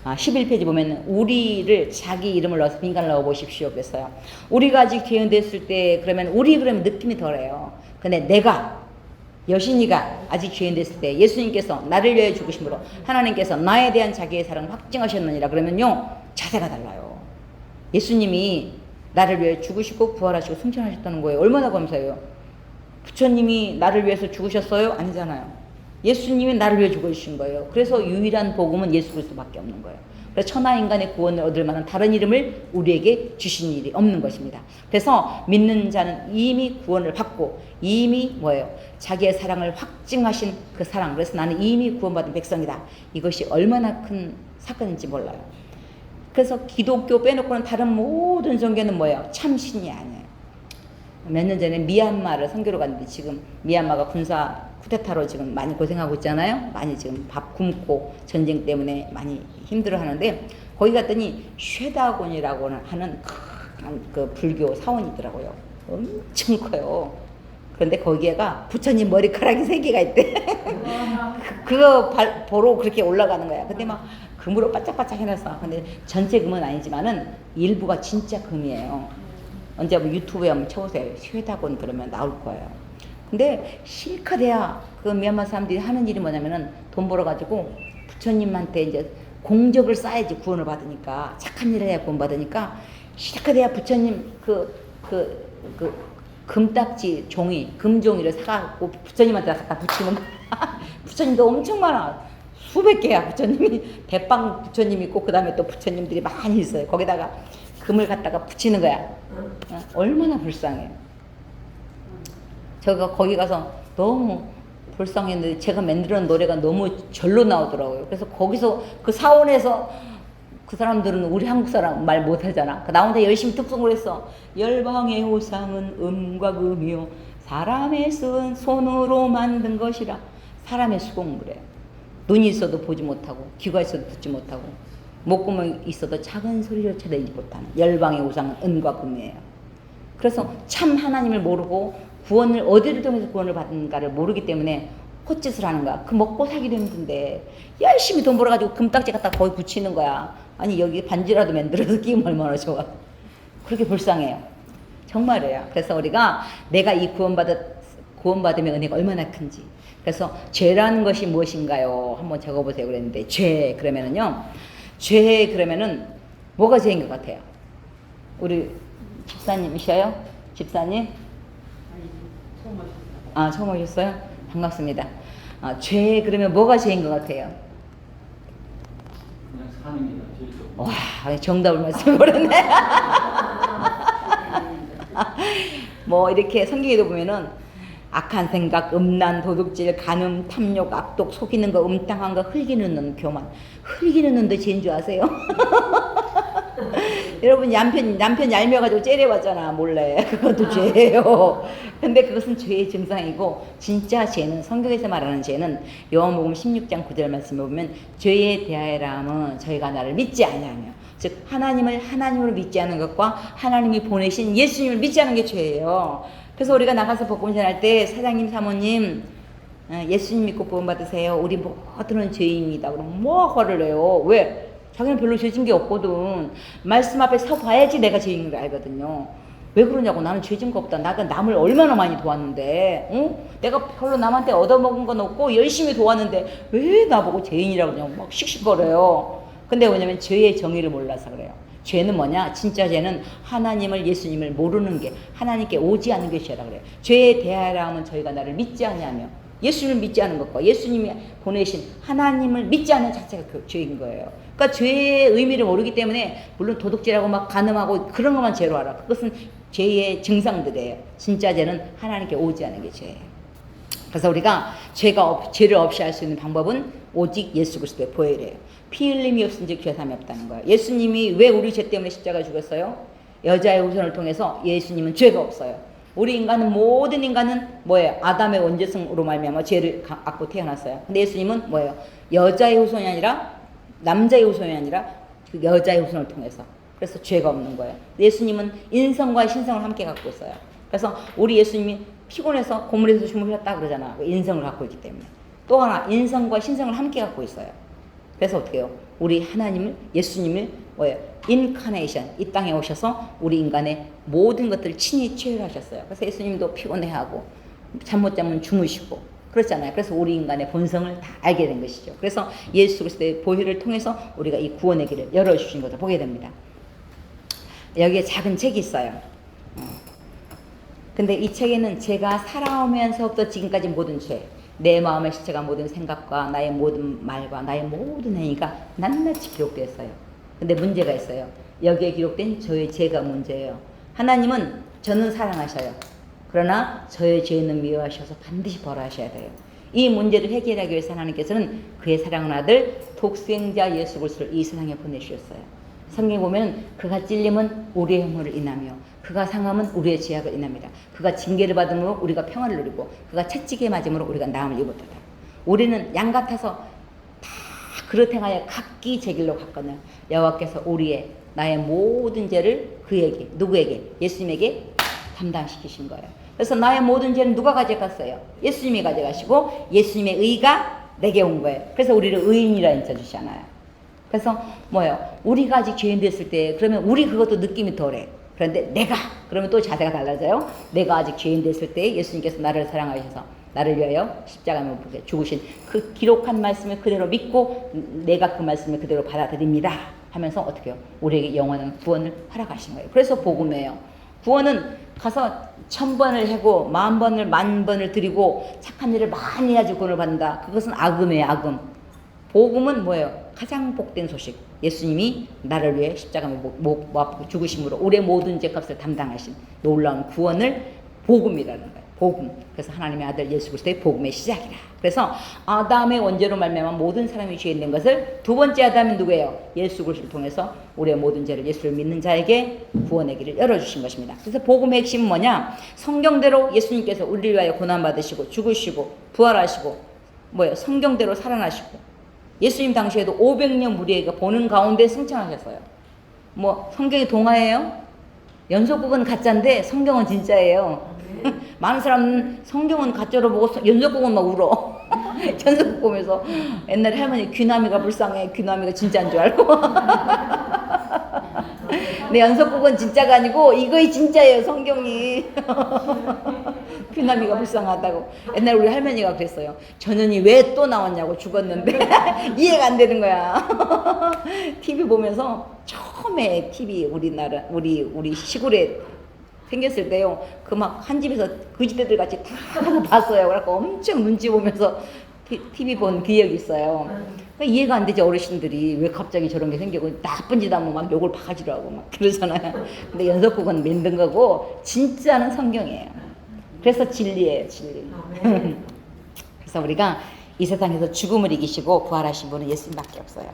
11페이지 보면 우리를 자기 이름을 넣어서 빈칸을 넣어 보십시오. 그랬어요. 우리가 아직 죄인 됐을 때 그러면 우리 그러면 느낌이 덜해요. 근데 내가 여신이가 아직 죄인 됐을 때 예수님께서 나를 위하여 죽으심으로 하나님께서 나에 대한 자기의 사랑을 확증하셨느니라 그러면요 자세가 달라요. 예수님이 나를 위해 죽으시고 부활하시고 승천하셨다는 거예요. 얼마나 감사해요. 부처님이 나를 위해서 죽으셨어요? 아니잖아요. 예수님이 나를 위해 죽으신 거예요. 그래서 유일한 복음은 예수 그리스도밖에 없는 거예요. 그래서 천하 인간의 구원을 얻을 만한 다른 이름을 우리에게 주신 일이 없는 것입니다. 그래서 믿는 자는 이미 구원을 받고 이미 뭐예요? 자기의 사랑을 확증하신 그 사랑. 그래서 나는 이미 구원받은 백성이다. 이것이 얼마나 큰 사건인지 몰라요. 그래서 기독교 빼놓고는 다른 모든 종교는 뭐예요? 참신이 아니에요. 몇 년 전에 미얀마를 선교로 갔는데 지금 미얀마가 군사 쿠데타로 지금 많이 고생하고 있잖아요. 많이 지금 밥 굶고 전쟁 때문에 많이 힘들어 하는데 거기 갔더니 쉐다곤이라고 하는 큰 그 불교 사원이 있더라고요. 엄청 커요. 그런데 거기에가 부처님 머리카락이 3개가 있대. 그거 보러 그렇게 올라가는 거야. 근데 막 금으로 바짝바짝 해놨어. 근데 전체 금은 아니지만은 일부가 진짜 금이에요. 언제 한번 유튜브에 한번 쳐보세요. 쉐다곤 그러면 나올 거예요. 근데 실컷 해야 그 미얀마 사람들이 하는 일이 뭐냐면은 돈 벌어가지고 부처님한테 이제 공적을 쌓아야지 구원을 받으니까 착한 일을 해야 구원 받으니까 실컷 해야 부처님 그 금딱지 종이 금종이를 사갖고 부처님한테 갖다 붙이면 부처님도 엄청 많아. 수백 개야 부처님이. 대빵 부처님 있고 그 다음에 또 부처님들이 많이 있어요. 거기다가 금을 갖다가 붙이는 거야. 얼마나 불쌍해요. 제가 거기 가서 너무 불쌍했는데 제가 만들어놓은 노래가 너무 절로 나오더라고요. 그래서 거기서 그 사원에서 그 사람들은 우리 한국 사람 말 못하잖아. 나 혼자 열심히 특송을 했어. 열방의 우상은 음과 금이요 사람의 쓴 손으로 만든 것이라. 사람의 수공은 그래요. 눈이 있어도 보지 못하고 귀가 있어도 듣지 못하고 목구멍이 있어도 작은 소리를 쳐내지 못하는 열방의 우상은 은과 금이에요. 그래서 참 하나님을 모르고 구원을 어디를 통해서 구원을 받는가를 모르기 때문에 헛짓을 하는 거야. 그 먹고 살기도 힘든데 열심히 돈 벌어가지고 금딱지 갖다 거기 붙이는 거야. 아니 여기 반지라도 만들어서 끼면 얼마나 좋아. 그렇게 불쌍해요. 정말이에요. 그래서 우리가 내가 이 구원받으면 은혜가 얼마나 큰지. 그래서 죄라는 것이 무엇인가요? 한번 적어보세요. 그랬는데 죄 그러면은요. 죄 그러면은 뭐가 죄인 것 같아요? 우리 집사님이셔요? 집사님? 처음 오셨어요? 반갑습니다. 죄 그러면 뭐가 죄인 것 같아요? 그냥 사는 게 제일 좋고. 와, 정답을 말씀해버렸네. 뭐 이렇게 성경에도 보면은 악한 생각, 음란, 도둑질, 간음, 탐욕, 악독, 속이는 거, 음탕한 거, 흘기는 눈, 교만. 흘기는 눈도 죄인 줄 아세요? 여러분 남편 얄미워가지고 째려봤잖아 몰래. 그것도 죄예요. 근데 그것은 죄의 증상이고 진짜 죄는 성경에서 말하는 죄는 요한복음 16장 9절 말씀에 보면 죄에 대하여라 함은 저희가 나를 믿지 아니하며 즉 하나님을 하나님으로 믿지 않은 것과 하나님이 보내신 예수님을 믿지 않은 게 죄예요. 그래서 우리가 나가서 복음전 할 때 사장님 사모님 예수님 믿고 구원 받으세요. 우리 모두는 죄인입니다. 그럼 뭐 화를 내요? 왜? 자기는 별로 죄진 게 없거든. 말씀 앞에 서 봐야지 내가 죄인 걸 알거든요. 왜 그러냐고. 나는 죄진 거 없다. 내가 남을 얼마나 많이 도왔는데, 응? 내가 별로 남한테 얻어먹은 건 없고 열심히 도왔는데 왜 나보고 죄인이라고 그냥 막 씩씩거려요. 근데 왜냐면 죄의 정의를 몰라서 그래요. 죄는 뭐냐? 진짜 죄는 하나님을 예수님을 모르는 게 하나님께 오지 않는 게 죄라 그래요. 죄에 대하여라 하면 저희가 나를 믿지 않냐며 예수님을 믿지 않은 것과 예수님이 보내신 하나님을 믿지 않는 자체가 그 죄인 거예요. 그러니까 죄의 의미를 모르기 때문에 물론 도둑질하고 막 간음하고 그런 것만 죄로 알아. 그것은 죄의 증상들이에요. 진짜 죄는 하나님께 오지 않는 게 죄예요. 그래서 우리가 죄를 없이 할 수 있는 방법은 오직 예수 그리스도의 보혈이에요. 피 흘림이 없은즉 죄사함이 없다는 거예요. 예수님이 왜 우리 죄 때문에 십자가에 죽었어요? 여자의 후손을 통해서 예수님은 죄가 없어요. 우리 인간은 모든 인간은 뭐예요? 아담의 원죄성으로 말미암아 죄를 갖고 태어났어요. 근데 예수님은 뭐예요? 여자의 후손이 아니라 남자의 후손이 아니라 그 여자의 후손을 통해서 그래서 죄가 없는 거예요. 예수님은 인성과 신성을 함께 갖고 있어요. 그래서 우리 예수님이 피곤해서 고물에서 주무셨다 그러잖아. 인성을 갖고 있기 때문에. 또 하나 인성과 신성을 함께 갖고 있어요. 그래서 어떻게 해요? 우리 하나님을 예수님을 뭐예요? 인카네이션 이 땅에 오셔서 우리 인간의 모든 것들을 친히 체휼하셨어요. 그래서 예수님도 피곤해하고 잠 못 자면 주무시고 그렇잖아요. 그래서 우리 인간의 본성을 다 알게 된 것이죠. 그래서 예수 그리스도의 보혈을 통해서 우리가 이 구원의 길을 열어주신 것을 보게 됩니다. 여기에 작은 책이 있어요. 근데 이 책에는 제가 살아오면서부터 지금까지 모든 죄, 내 마음의 실체가 모든 생각과 나의 모든 말과 나의 모든 행위가 낱낱이 기록되어 있어요. 근데 문제가 있어요. 여기에 기록된 저의 죄가 문제예요. 하나님은 저는 사랑하셔요. 그러나 저의 죄는 미워하셔서 반드시 벌하셔야 돼요. 이 문제를 해결하기 위해서 하나님께서는 그의 사랑하는 아들 독생자 예수 그리스도를 이 세상에 보내주셨어요. 성경에 보면 그가 찔림은 우리의 허물을 인하며 그가 상함은 우리의 죄악을 인합니다. 그가 징계를 받음으로 우리가 평안을 누리고 그가 채찍에 맞음으로 우리가 나음을 입었다. 우리는 양 같아서 다 그릇 행하여 각기 제 길로 갔거늘 여호와께서 우리의 나의 모든 죄를 그에게 누구에게 예수님에게 담당시키신 거예요. 그래서 나의 모든 죄는 누가 가져갔어요? 예수님이 가져가시고 예수님의 의가 내게 온 거예요. 그래서 우리를 의인이라 인쳐주시잖아요. 그래서 뭐예요? 우리가 아직 죄인 됐을 때 그러면 우리 그것도 느낌이 덜해. 그런데 내가 그러면 또 자세가 달라져요. 내가 아직 죄인 됐을 때 예수님께서 나를 사랑하셔서 나를 위하여 십자가에 죽으신 그 기록한 말씀을 그대로 믿고 내가 그 말씀을 그대로 받아들입니다 하면서 어떻게 해요? 우리에게 영원한 구원을 허락하신 거예요. 그래서 복음이에요. 구원은 가서 1000번을 하고 10,000번을 10,000번을 드리고 착한 일을 많이 해야지 구원을 받는다. 그것은 악음이에요. 악음. 복음은 뭐예요? 가장 복된 소식. 예수님이 나를 위해 십자가에 못 아프고 죽으심으로 우리의 모든 죄값을 담당하신 놀라운 구원을 복음이라는 거예요. 복음. 그래서 하나님의 아들 예수 그리스도의 복음의 시작이라. 그래서 아담의 원죄로 말미암아 모든 사람이 죄인 된 것을 두 번째 아담은 누구예요? 예수 그리스도를 통해서 우리의 모든 죄를 예수를 믿는 자에게 구원의 길을 열어주신 것입니다. 그래서 복음의 핵심은 뭐냐? 성경대로 예수님께서 우리를 위하여 고난받으시고 죽으시고 부활하시고 뭐예요? 성경대로 살아나시고 예수님 당시에도 500년 무리가 보는 가운데 승천하셨어요. 뭐 성경이 동화예요? 연속극은 가짜인데 성경은 진짜예요. 많은 사람은 성경은 가짜로 보고 연속극은 막 울어. 연속극 보면서 옛날에 할머니 귀나미가 불쌍해. 귀나미가 진짜인 줄 알고. 근데 연속극은 진짜가 아니고 이거이 진짜예요. 성경이. 귀나미가 불쌍하다고. 옛날에 우리 할머니가 그랬어요. 전현이 왜 또 나왔냐고 죽었는데 이해가 안 되는 거야. TV 보면서 처음에 TV 우리나라 우리 시골에 생겼을 때요. 그 막 한 집에서 거지대들 같이 다 봤어요. 그래서 엄청 눈치 보면서 TV 본 기억이 있어요. 그러니까 이해가 안 되지. 어르신들이 왜 갑자기 저런 게 생기고 나쁜 짓 하면 막 욕을 바가지로 하고 막 그러잖아요. 근데 연속극은 만든 거고 진짜는 성경이에요. 그래서 진리예요. 진리. 그래서 우리가 이 세상에서 죽음을 이기시고 부활하신 분은 예수님밖에 없어요.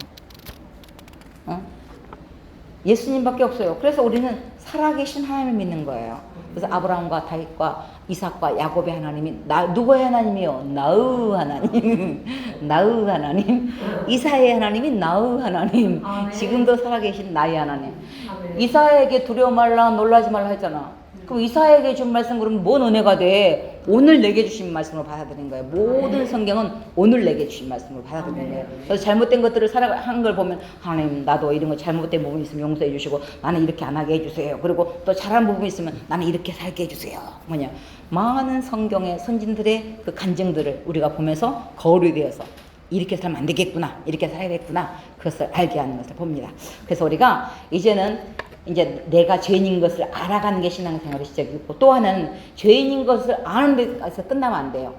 예수님밖에 없어요. 그래서 우리는 살아계신 하나님을 믿는 거예요. 그래서 아브라함과 다윗과 이삭과 야곱의 하나님이 누구의 하나님이요? 나의 하나님. 나의 하나님. 이사야의 하나님이 나의 하나님. 아멘. 지금도 살아계신 나의 하나님. 아멘. 이사야에게 두려워 말라 놀라지 말라 했잖아. 그럼 이사야에게 준 말씀 그러면 뭔 은혜가 돼? 오늘 내게 주신 말씀으로 받아들인 거예요. 모든 성경은 오늘 내게 주신 말씀으로 받아들인 거예요. 그래서 잘못된 것들을 살아가는 걸 보면 하나님 나도 이런 거 잘못된 부분이 있으면 용서해 주시고 나는 이렇게 안 하게 해주세요. 그리고 또 잘한 부분이 있으면 나는 이렇게 살게 해주세요. 뭐냐 많은 성경의 선진들의 그 간증들을 우리가 보면서 거울이 되어서 이렇게 살면 안 되겠구나 이렇게 살아야겠구나 그것을 알게 하는 것을 봅니다. 그래서 우리가 이제는 이제 내가 죄인인 것을 알아가는 게 신앙생활의 시작이고 또 하나는 죄인인 것을 아는 데서 끝나면 안 돼요.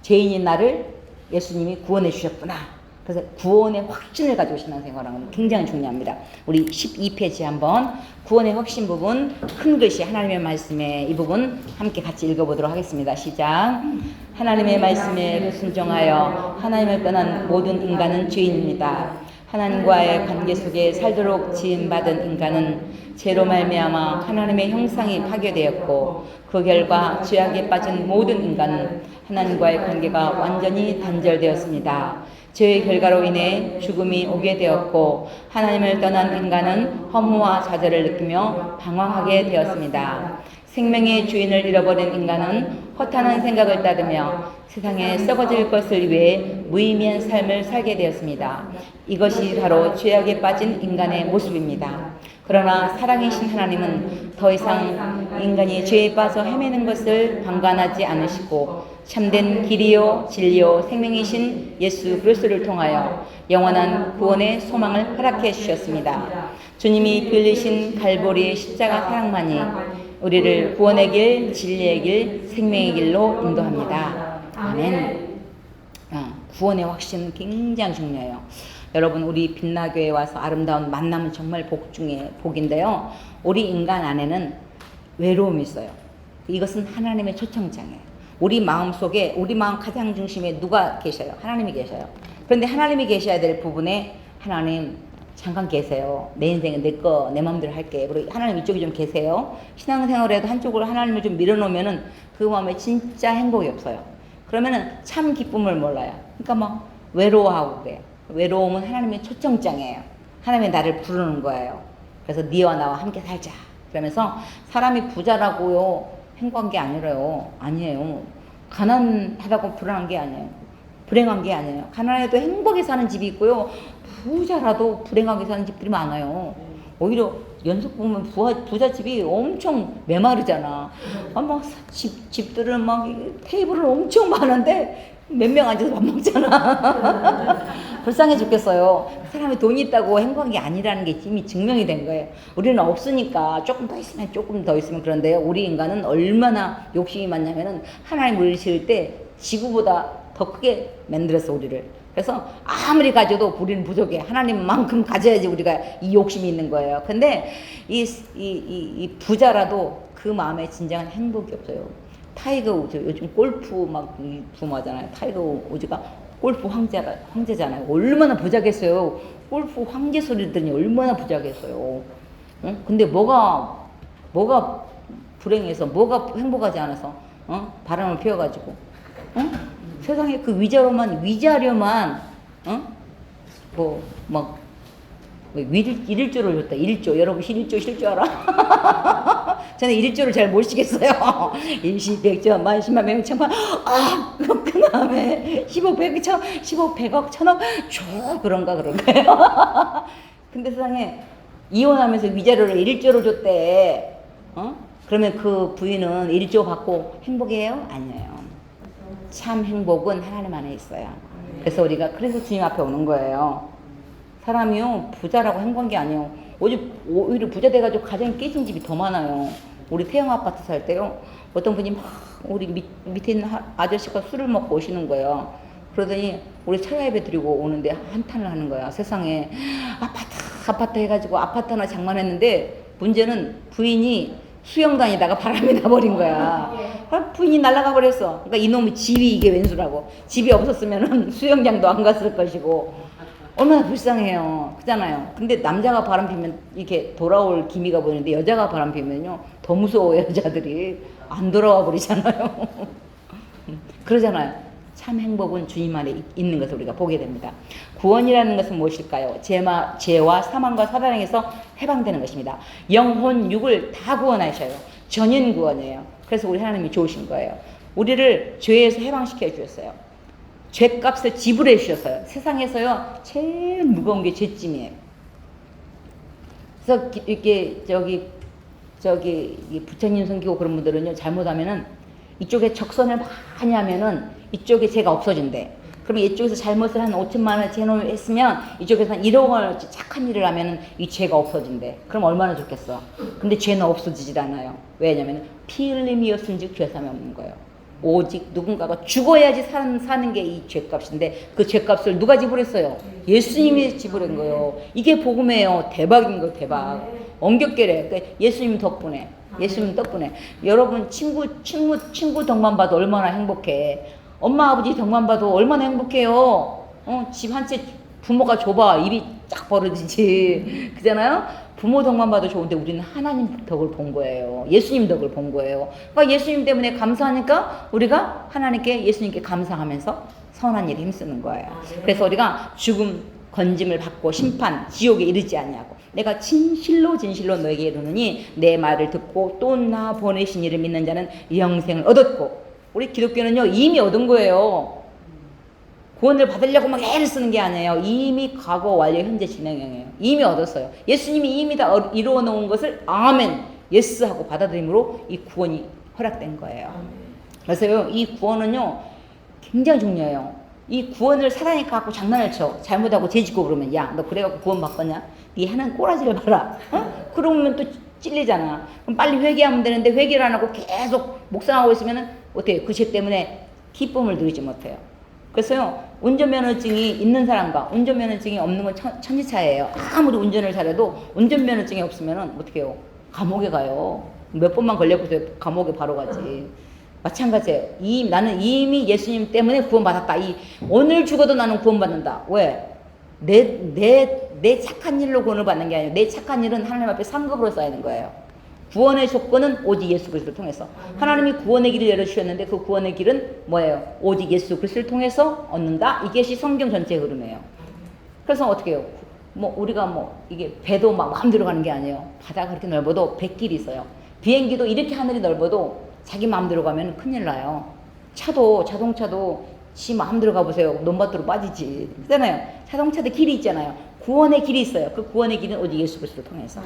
죄인인 나를 예수님이 구원해 주셨구나. 그래서 구원의 확신을 가지고 신앙생활하는 건 굉장히 중요합니다. 우리 12페이지 한번 구원의 확신 부분 큰 글씨 하나님의 말씀에 이 부분 함께 같이 읽어보도록 하겠습니다. 시작. 하나님의 말씀에 순종하여 하나님을 떠난 모든 인간은 죄인입니다. 하나님과의 관계 속에 살도록 지음받은 인간은 죄로 말미암아 하나님의 형상이 파괴되었고 그 결과 죄악에 빠진 모든 인간은 하나님과의 관계가 완전히 단절되었습니다. 죄의 결과로 인해 죽음이 오게 되었고 하나님을 떠난 인간은 허무와 좌절을 느끼며 방황하게 되었습니다. 생명의 주인을 잃어버린 인간은 허탄한 생각을 따르며 세상에 썩어질 것을 위해 무의미한 삶을 살게 되었습니다. 이것이 바로 죄악에 빠진 인간의 모습입니다. 그러나 사랑이신 하나님은 더 이상 인간이 죄에 빠져 헤매는 것을 방관하지 않으시고 참된 길이요 진리요 생명이신 예수 그리스도를 통하여 영원한 구원의 소망을 허락해 주셨습니다. 주님이 빌리신 갈보리의 십자가 사랑만이 우리를 구원의 길, 진리의 길, 생명의 길로 인도합니다. 아멘. 구원의 확신은 굉장히 중요해요. 여러분, 우리 빛나교회에 와서 아름다운 만남은 정말 복 중에 복인데요. 우리 인간 안에는 외로움이 있어요. 이것은 하나님의 초청장이에요. 우리 마음 속에, 우리 마음 가장 중심에 누가 계셔요? 하나님이 계셔요. 그런데 하나님이 계셔야 될 부분에 하나님 잠깐 계세요. 내 인생은 내 거, 내 마음대로 할게. 그리고 하나님 이쪽에 좀 계세요. 신앙생활에도 한쪽으로 하나님을 좀 밀어놓으면은 그 마음에 진짜 행복이 없어요. 그러면은 참 기쁨을 몰라요. 그러니까 막 외로워하고 그래요. 외로움은 하나님의 초청장이에요. 하나님이 나를 부르는 거예요. 그래서 네와 나와 함께 살자. 그러면서 사람이 부자라고요 행복한 게 아니라요. 아니에요. 가난하다고 불안한 게 아니에요. 불행한 게 아니에요. 가난해도 행복하게 사는 집이 있고요. 부자라도 불행하게 사는 집들이 많아요. 오히려 연속 보면 부자집이 엄청 메마르잖아. 막 집들은 막 테이블은 엄청 많은데 몇 명 앉아서 밥 먹잖아. 불쌍해 죽겠어요. 사람이 돈이 있다고 행복한 게 아니라는 게 이미 증명이 된 거예요. 우리는 없으니까 조금 더 있으면 그런데요. 우리 인간은 얼마나 욕심이 많냐면은 하나님 우리를 지을 때 지구보다 더 크게 만들었어, 우리를. 그래서 아무리 가져도 우리는 부족해. 하나님만큼 가져야지 우리가 이 욕심이 있는 거예요. 근데 이 부자라도 그 마음에 진정한 행복이 없어요. 타이거 우즈 요즘 골프 막 붐하잖아요. 타이거 우즈가 골프 황제잖아요. 얼마나 부자겠어요. 골프 황제 소리 들으니 얼마나 부자겠어요. 응? 근데 뭐가 불행해서, 뭐가 행복하지 않아서, 바람을 피워가지고, 세상에 그 위자료만, 일조를 줬다. 1조. 여러분 1조 쉴 줄 알아? 저는 1조를 잘 모르시겠어요. 일시, 백조, 만, 십만, 명, 천만. 그 다음에 10억, 100억, 1000억. 그런가 그런가요? 근데 세상에 이혼하면서 위자료를 1조를 줬대. 그러면 그 부인은 1조 받고 행복해요? 아니에요. 참 행복은 하나님 안에 있어요. 그래서 주님 앞에 오는 거예요. 사람이요, 부자라고 행복한 게 아니에요. 오히려 부자 돼가지고 가정이 깨진 집이 더 많아요. 우리 태영 아파트 살 때요, 어떤 분이 막 우리 밑에 있는 아저씨가 술을 먹고 오시는 거예요. 그러더니 우리 차 예배 드리고 오는데 한탄을 하는 거야. 세상에 아파트 해가지고 아파트 하나 장만했는데 문제는 부인이 수영 다니다가 바람이 나버린 거야. 부인이 날아가 버렸어. 그러니까 이놈의 집이 이게 웬수라고. 집이 없었으면은 수영장도 안 갔을 것이고. 얼마나 불쌍해요. 그잖아요. 근데 남자가 바람 피면 이렇게 돌아올 기미가 보이는데 여자가 바람 피면요 더 무서워요. 여자들이 안 돌아와 버리잖아요. 그러잖아요. 참 행복은 주님 안에 있는 것을 우리가 보게 됩니다. 구원이라는 것은 무엇일까요? 죄와 사망과 사단에게서 해방되는 것입니다. 영혼, 육을 다 구원하셔요. 전인 구원이에요. 그래서 우리 하나님이 좋으신 거예요. 우리를 죄에서 해방시켜 주셨어요. 죄값을 지불해 주셨어요. 세상에서요 제일 무거운 게 죄짐이에요. 그래서 이렇게 부처님 섬기고 그런 분들은요 잘못하면은 이쪽에 적선을 많이 하면은 이쪽에 죄가 없어진대. 그러면 이쪽에서 잘못을 한 5천만 원 죄놈을 했으면 이쪽에서 한 1억 원 착한 일을 하면은 이 죄가 없어진대. 그럼 얼마나 좋겠어. 근데 죄는 없어지질 않아요. 왜냐면 피 흘림이었은즉 죄삼이 없는 거예요. 오직 누군가가 죽어야지 사는 게 이 죄값인데 그 죄값을 누가 지불했어요? 예수님이 지불한 거예요. 이게 복음이에요. 대박인 거 대박. 엄격계래. 그러니까 예수님 덕분에. 여러분 친구 덕만 봐도 얼마나 행복해. 엄마 아버지 덕만 봐도 얼마나 행복해요. 집 한 채 부모가 줘봐 입이 쫙 벌어지지. 그잖아요. 부모 덕만 봐도 좋은데 우리는 하나님 덕을 본 거예요. 예수님 덕을 본 거예요. 그러니까 예수님 때문에 감사하니까 우리가 하나님께 예수님께 감사하면서 선한 일에 힘쓰는 거예요. 그래서 우리가 죽음, 건짐을 받고 심판, 지옥에 이르지 아니하고 내가 진실로 너에게 이르노니 내 말을 듣고 또 나 보내신 이를 믿는 자는 영생을 얻었고, 우리 기독교는요 이미 얻은 거예요. 구원을 받으려고 막 애를 쓰는 게 아니에요. 이미 과거, 완료, 현재, 진행형이에요. 이미 얻었어요. 예수님이 이미 다 이루어 놓은 것을 아멘, 예스 하고 받아들임으로 이 구원이 허락된 거예요. 그래서요 이 구원은요 굉장히 중요해요. 이 구원을 사단이 갖고 장난을 쳐. 잘못하고 죄짓고 그러면 야 너 그래갖고 구원 받거냐? 네 하는 꼬라지를 봐라. 그러면 또 찔리잖아. 그럼 빨리 회개하면 되는데 회개를 안 하고 계속 묵상하고 있으면 어때요? 그 죄 때문에 기쁨을 누리지 못해요. 그래서요 운전면허증이 있는 사람과 운전면허증이 없는 건 천지차이예요. 아무리 운전을 잘해도 운전면허증이 없으면 어떻게 해요? 감옥에 가요. 몇 번만 걸려보세요. 감옥에 바로 가지. 마찬가지예요. 나는 이미 예수님 때문에 구원받았다. 오늘 죽어도 나는 구원받는다. 왜? 내 착한 일로 구원을 받는 게 아니에요. 내 착한 일은 하나님 앞에 상급으로 쌓이는 거예요. 구원의 조건은 오직 예수 그리스도를 통해서. 하나님이 구원의 길을 열어주셨는데 그 구원의 길은 뭐예요? 오직 예수 그리스도를 통해서 얻는다. 이것이 성경 전체의 흐름이에요. 그래서 어떻게 해요? 우리가 이게 배도 막 마음대로 가는 게 아니에요. 바다가 그렇게 넓어도 뱃길이 있어요. 비행기도 이렇게 하늘이 넓어도 자기 마음대로 가면 큰일 나요. 자동차도 지 마음대로 가보세요. 논밭으로 빠지지. 그렇잖아요. 자동차도 길이 있잖아요. 구원의 길이 있어요. 그 구원의 길은 오직 예수 그리스도를 통해서.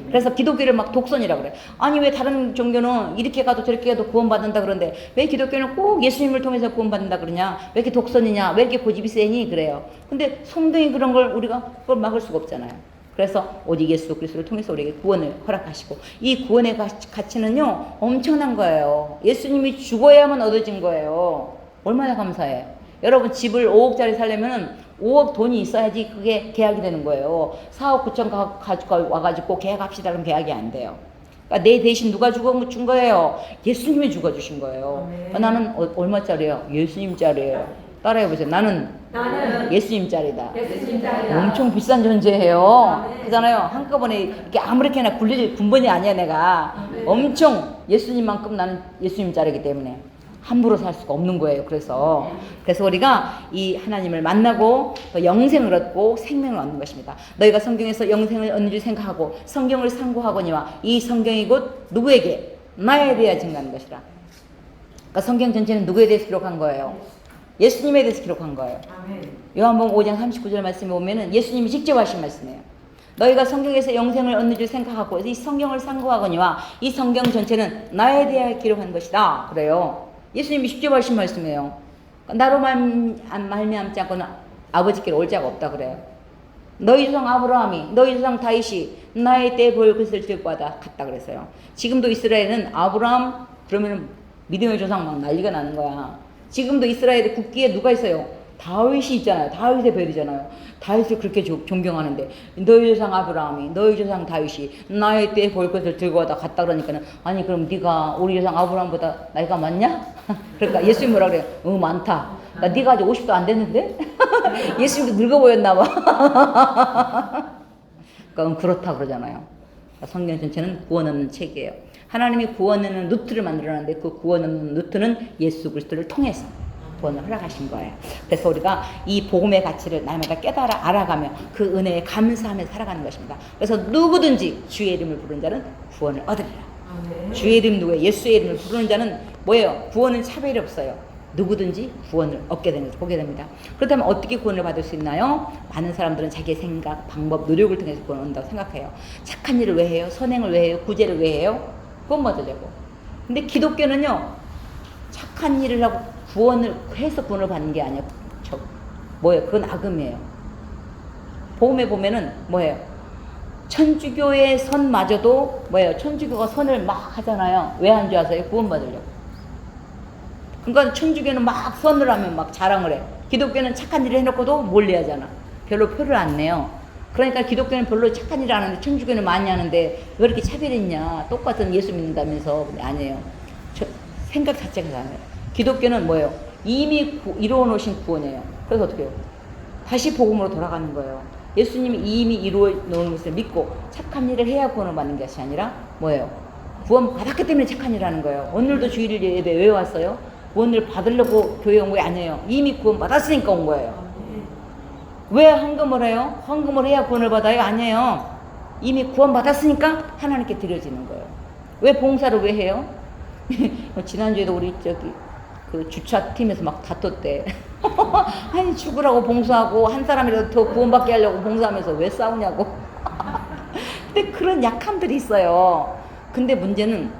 그래서 기독교를 막 독선이라고 그래요. 아니 왜 다른 종교는 이렇게 가도 저렇게 가도 구원받는다 그러는데 왜 기독교는 꼭 예수님을 통해서 구원받는다 그러냐? 왜 이렇게 독선이냐? 왜 이렇게 고집이 세니? 그래요. 근데 성경이 그런 걸 우리가 그걸 막을 수가 없잖아요. 그래서 오직 예수 그리스도를 통해서 우리에게 구원을 허락하시고, 이 구원의 가치는요 엄청난 거예요. 예수님이 죽어야만 얻어진 거예요. 얼마나 감사해요. 여러분 집을 5억짜리 살려면은 5억 돈이 있어야지 그게 계약이 되는 거예요. 4억 9천 가지고 와가지고 계약합시다 그러면 계약이 안 돼요. 그러니까 내 대신 누가 준 거예요? 예수님이 죽어주신 거예요. 나는 얼마짜리예요? 예수님짜리예요. 따라해보세요. 나는 예수님짜리다. 엄청 비싼 존재예요. 그잖아요. 한꺼번에 이렇게 아무렇게나 굴릴 군번이 아니야 내가. 엄청 예수님만큼 나는 예수님짜리이기 때문에 함부로 살 수가 없는 거예요. 그래서 우리가 이 하나님을 만나고 영생을 얻고 생명을 얻는 것입니다. 너희가 성경에서 영생을 얻는 줄 생각하고 성경을 상고하거니와 이 성경이 곧 누구에게? 나에 대하여 증거하는 것이라. 그러니까 성경 전체는 누구에 대해서 기록한 거예요? 예수님에 대해서 기록한 거예요. 요한복음 5장 39절 말씀에 보면은 예수님이 직접 하신 말씀이에요. 너희가 성경에서 영생을 얻는 줄 생각하고 이 성경을 상고하거니와 이 성경 전체는 나에 대하여 기록한 것이다. 그래요. 예수님이 직접 하신 말씀이에요. 나로 말미암지 않고는 아버지께로 올 자가 없다 그래요. 너희 조상 아브라함이 너희 조상 다윗이 나의 때에 보일 것을 들고 갔다 그랬어요. 지금도 이스라엘은 아브라함 그러면 믿음의 조상 막 난리가 나는 거야. 지금도 이스라엘의 국기에 누가 있어요? 다윗이 있잖아요. 다윗의 별이잖아요. 다윗을 그렇게 존경하는데 너희 조상 아브라함이 너희 조상 다윗이 나의 때에 볼 것을 들고 갔다 그러니까는 아니 그럼 네가 우리 조상 아브라함보다 나이가 많냐? 그러니까 예수님 뭐라 그래요? 많다. 나 네가 아직 50도 안 됐는데? 예수님도 늙어 보였나 봐. 그러니까 그렇다 그러잖아요. 성경 전체는 구원 얻는 책이에요. 하나님이 구원 얻는 루트를 만들어놨는데 그 구원 얻는 루트는 예수 그리스도를 통해서 구원을 허락하신 거예요. 그래서 우리가 이 복음의 가치를 날마다 깨달아 알아가며 그 은혜에 감사하며 살아가는 것입니다. 그래서 누구든지 주의 이름을 부르는 자는 구원을 얻으리라. 주의 이름 누구예요? 예수의 이름을 부르는 자는 뭐예요? 구원은 차별이 없어요. 누구든지 구원을 얻게 되는 것을 보게 됩니다. 그렇다면 어떻게 구원을 받을 수 있나요? 많은 사람들은 자기의 생각, 방법, 노력을 통해서 구원을 얻는다고 생각해요. 착한 일을 왜 해요? 선행을 왜 해요? 구제를 왜 해요? 구원 받으려고. 근데 기독교는요, 착한 일을 하고 구원을 해서 구원을 받는 게 아니에요. 뭐예요? 그건 악음이에요. 복음에 보면은 뭐예요? 천주교의 선마저도 뭐예요? 천주교가 선을 막 하잖아요. 왜 한 줄 아세요? 구원 받으려고. 그러니까 천주교는 막 선을 하면 막 자랑을 해. 기독교는 착한 일을 해놓고도 몰래 하잖아. 별로 표를 안 내요. 그러니까 기독교는 별로 착한 일을 안 하는데 천주교는 많이 하는데 왜 이렇게 차별했냐. 똑같은 예수 믿는다면서. 아니에요. 생각 자체가 다르네요. 기독교는 뭐예요? 이미 이루어 놓으신 구원이에요. 그래서 어떻게 해요? 다시 복음으로 돌아가는 거예요. 예수님이 이미 이루어 놓은 것을 믿고 착한 일을 해야 구원을 받는 것이 아니라 뭐예요? 구원 받았기 때문에 착한 일을 하는 거예요. 오늘도 주일 예배 왜 왔어요? 구원을 받으려고 교회 온 게 아니에요. 이미 구원 받았으니까 온 거예요. 왜 헌금을 해요? 헌금을 해야 구원을 받아요? 아니에요. 이미 구원 받았으니까 하나님께 드려지는 거예요. 왜 봉사를 왜 해요? 지난주에도 우리 그 주차팀에서 막 다퉜대. 아니 죽으라고 봉사하고 한 사람이라도 더 구원받게 하려고 봉사하면서 왜 싸우냐고. 근데 그런 약함들이 있어요. 근데 문제는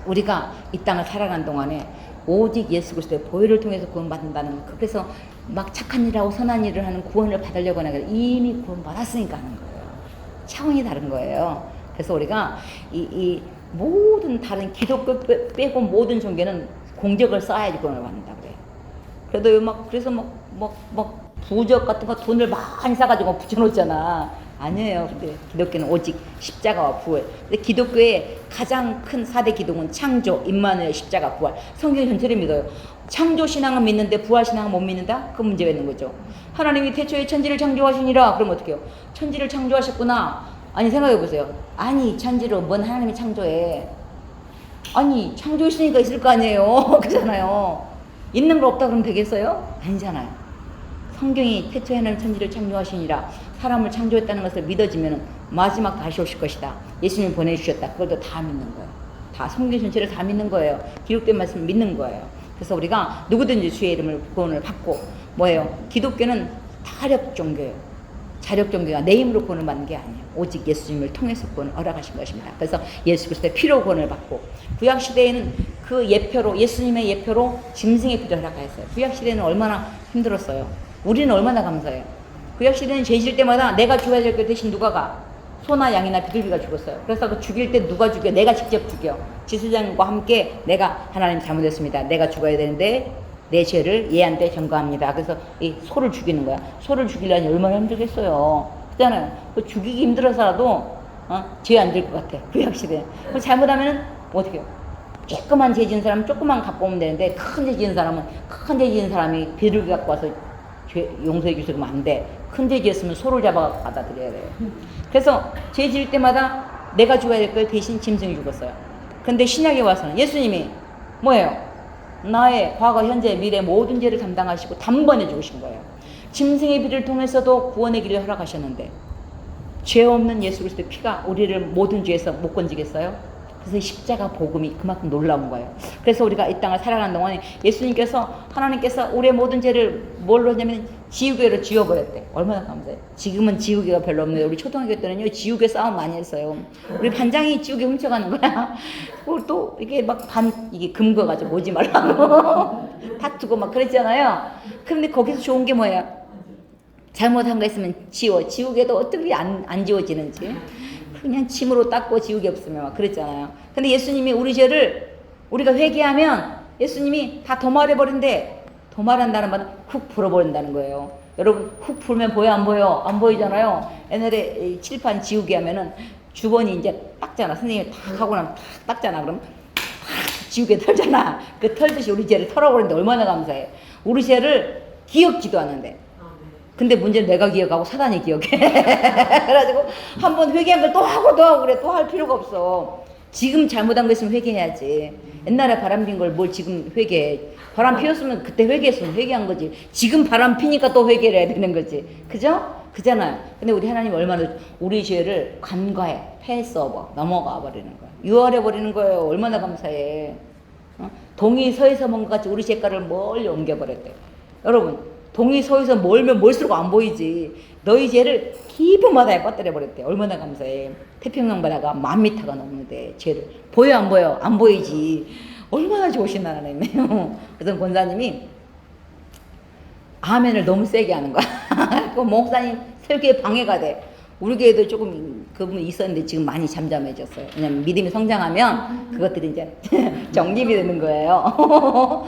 우리가 이 땅을 살아가는 동안에 오직 예수 그리스도의 보혈을 통해서 구원받는다는, 그래서 막 착한 일하고 선한 일을 하는 구원을 받으려고 하는 게 이미 구원받았으니까 하는 거예요. 차원이 다른 거예요. 그래서 우리가 이 모든 다른 기독교 빼고 모든 종교는 공적을 쌓아야지 구원을 받는다 그래요. 그래도 그래서 부적 같은 거 돈을 많이 사가지고 붙여놓잖아. 아니에요. 근데 기독교는 오직 십자가와 부활. 근데 기독교의 가장 큰 4대 기둥은 창조, 임마누엘, 십자가, 부활. 성경 전체를 믿어요. 창조 신앙은 믿는데 부활 신앙은 못 믿는다? 그 문제가 있는 거죠. 하나님이 태초에 천지를 창조하시니라. 그럼 어떻게 해요? 천지를 창조하셨구나. 아니 생각해 보세요. 아니 천지를 뭔 하나님이 창조해. 아니 창조했으니까 있을 거 아니에요. 그잖아요. 있는 거 없다 그러면 되겠어요? 아니잖아요. 성경이 태초에 하나님 천지를 창조하시니라. 사람을 창조했다는 것을 믿어지면 마지막 다시 오실 것이다. 예수님이 보내주셨다. 그것도 다 믿는 거예요. 다 성경 전체를 다 믿는 거예요. 기록된 말씀을 믿는 거예요. 그래서 우리가 누구든지 주의 이름을 구원을 받고 뭐예요? 기독교는 타력 종교예요. 자력 종교가 내 힘으로 구원을 받는 게 아니에요. 오직 예수님을 통해서 구원을 허락하신 것입니다. 그래서 예수 그리스도의 피로 구원을 받고, 구약 시대에는 그 예표로, 예수님의 예표로 짐승의 피를 허락하였어요. 구약 시대는 얼마나 힘들었어요. 우리는 얼마나 감사해요. 구약 시대는 죄 지을 때마다 내가 죽어야 될 것 대신 누가 가? 소나 양이나 비둘기가 죽었어요. 그래서 그 죽일 때 누가 죽여? 내가 직접 죽여. 지수장과 함께 내가 하나님 잘못했습니다. 내가 죽어야 되는데 내 죄를 얘한테 전가합니다. 그래서 이 소를 죽이는 거야. 소를 죽이려니 얼마나 힘들겠어요. 그잖아요. 그 죽이기 힘들어서라도 죄 안 될 것 같아. 구약 시대. 잘못하면은 어떻게 해요? 조그만 죄 지은 사람은 조그만 갖고 오면 되는데 큰 죄 지은 사람은 큰 죄 지은 사람이 비둘기 갖고 와서 용서해 주시면 안 돼. 큰 죄 지었으면 소를 잡아 받아들여야 돼요. 그래서 죄 지을 때마다 내가 죽어야 될 걸 대신 짐승이 죽었어요. 근데 신약에 와서는 예수님이 뭐예요? 나의 과거, 현재, 미래 모든 죄를 담당하시고 단번에 죽으신 거예요. 짐승의 피를 통해서도 구원의 길을 허락하셨는데 죄 없는 예수 그리스도의 피가 우리를 모든 죄에서 못 건지겠어요? 그래서 십자가 복음이 그만큼 놀라운 거예요. 그래서 우리가 이 땅을 살아가는 동안에 예수님께서, 하나님께서 우리의 모든 죄를 뭘로 했냐면 지우개로 지워버렸대. 얼마나 감사해요. 지금은 지우개가 별로 없는데 우리 초등학교 때는요 지우개 싸움 많이 했어요. 우리 반장이 지우개 훔쳐가는 거야. 그걸 또 이게 이게 금거가지고 오지 말라고 다투고 막 그랬잖아요. 그런데 거기서 좋은 게 뭐예요? 잘못한 거 있으면 지워. 지우개도 어떻게 안 지워지는지. 그냥 침으로 닦고 지우개 없으면 막 그랬잖아요. 근데 예수님이 우리 죄를 우리가 회개하면 예수님이 다 도말해버린대. 도말한다는 말은 훅 풀어버린다는 거예요. 여러분 훅 풀면 보여 안 보여? 안 보이잖아요. 옛날에 칠판 지우개 하면은 주번이 이제 닦잖아. 선생님이 탁 하고 나면 탁 닦잖아. 그럼 탁 지우개 털잖아. 그 털듯이 우리 죄를 털어버리는데 얼마나 감사해. 우리 죄를 기억지도 않는데. 근데 문제는 내가 기억하고 사단이 기억해. 그래가지고 한번 회개한 걸 또 하고 그래. 또 할 필요가 없어. 지금 잘못한 거 있으면 회개해야지. 옛날에 바람 핀 걸 뭘 지금 회개해. 바람 피웠으면 그때 회개했으면 회개한 거지. 지금 바람 피니까 또 회개를 해야 되는 거지. 그죠? 그잖아요. 근데 우리 하나님 얼마나 우리 죄를 간과해. 패스오버. 넘어가 버리는 거야. 유월해 버리는 거예요. 얼마나 감사해. 동이 서에서 먼 것 같이 우리 죄가를 멀리 옮겨버렸대. 여러분 동이 서에서 멀면 멀수록 안 보이지. 너희 죄를 깊은 바다에 빠뜨려 버렸대. 얼마나 감사해. 태평양 바다가 10,000m가 넘는데 죄를 보여 안 보여? 안 보이지. 얼마나 좋으신 하나님이에요. 그래서 권사님이 아멘을 너무 세게 하는 거야. 그 목사님 설교에 방해가 돼. 우리 교회도 조금 그분이 있었는데 지금 많이 잠잠해졌어요. 왜냐면 믿음이 성장하면 그것들이 이제 정립이 되는 거예요.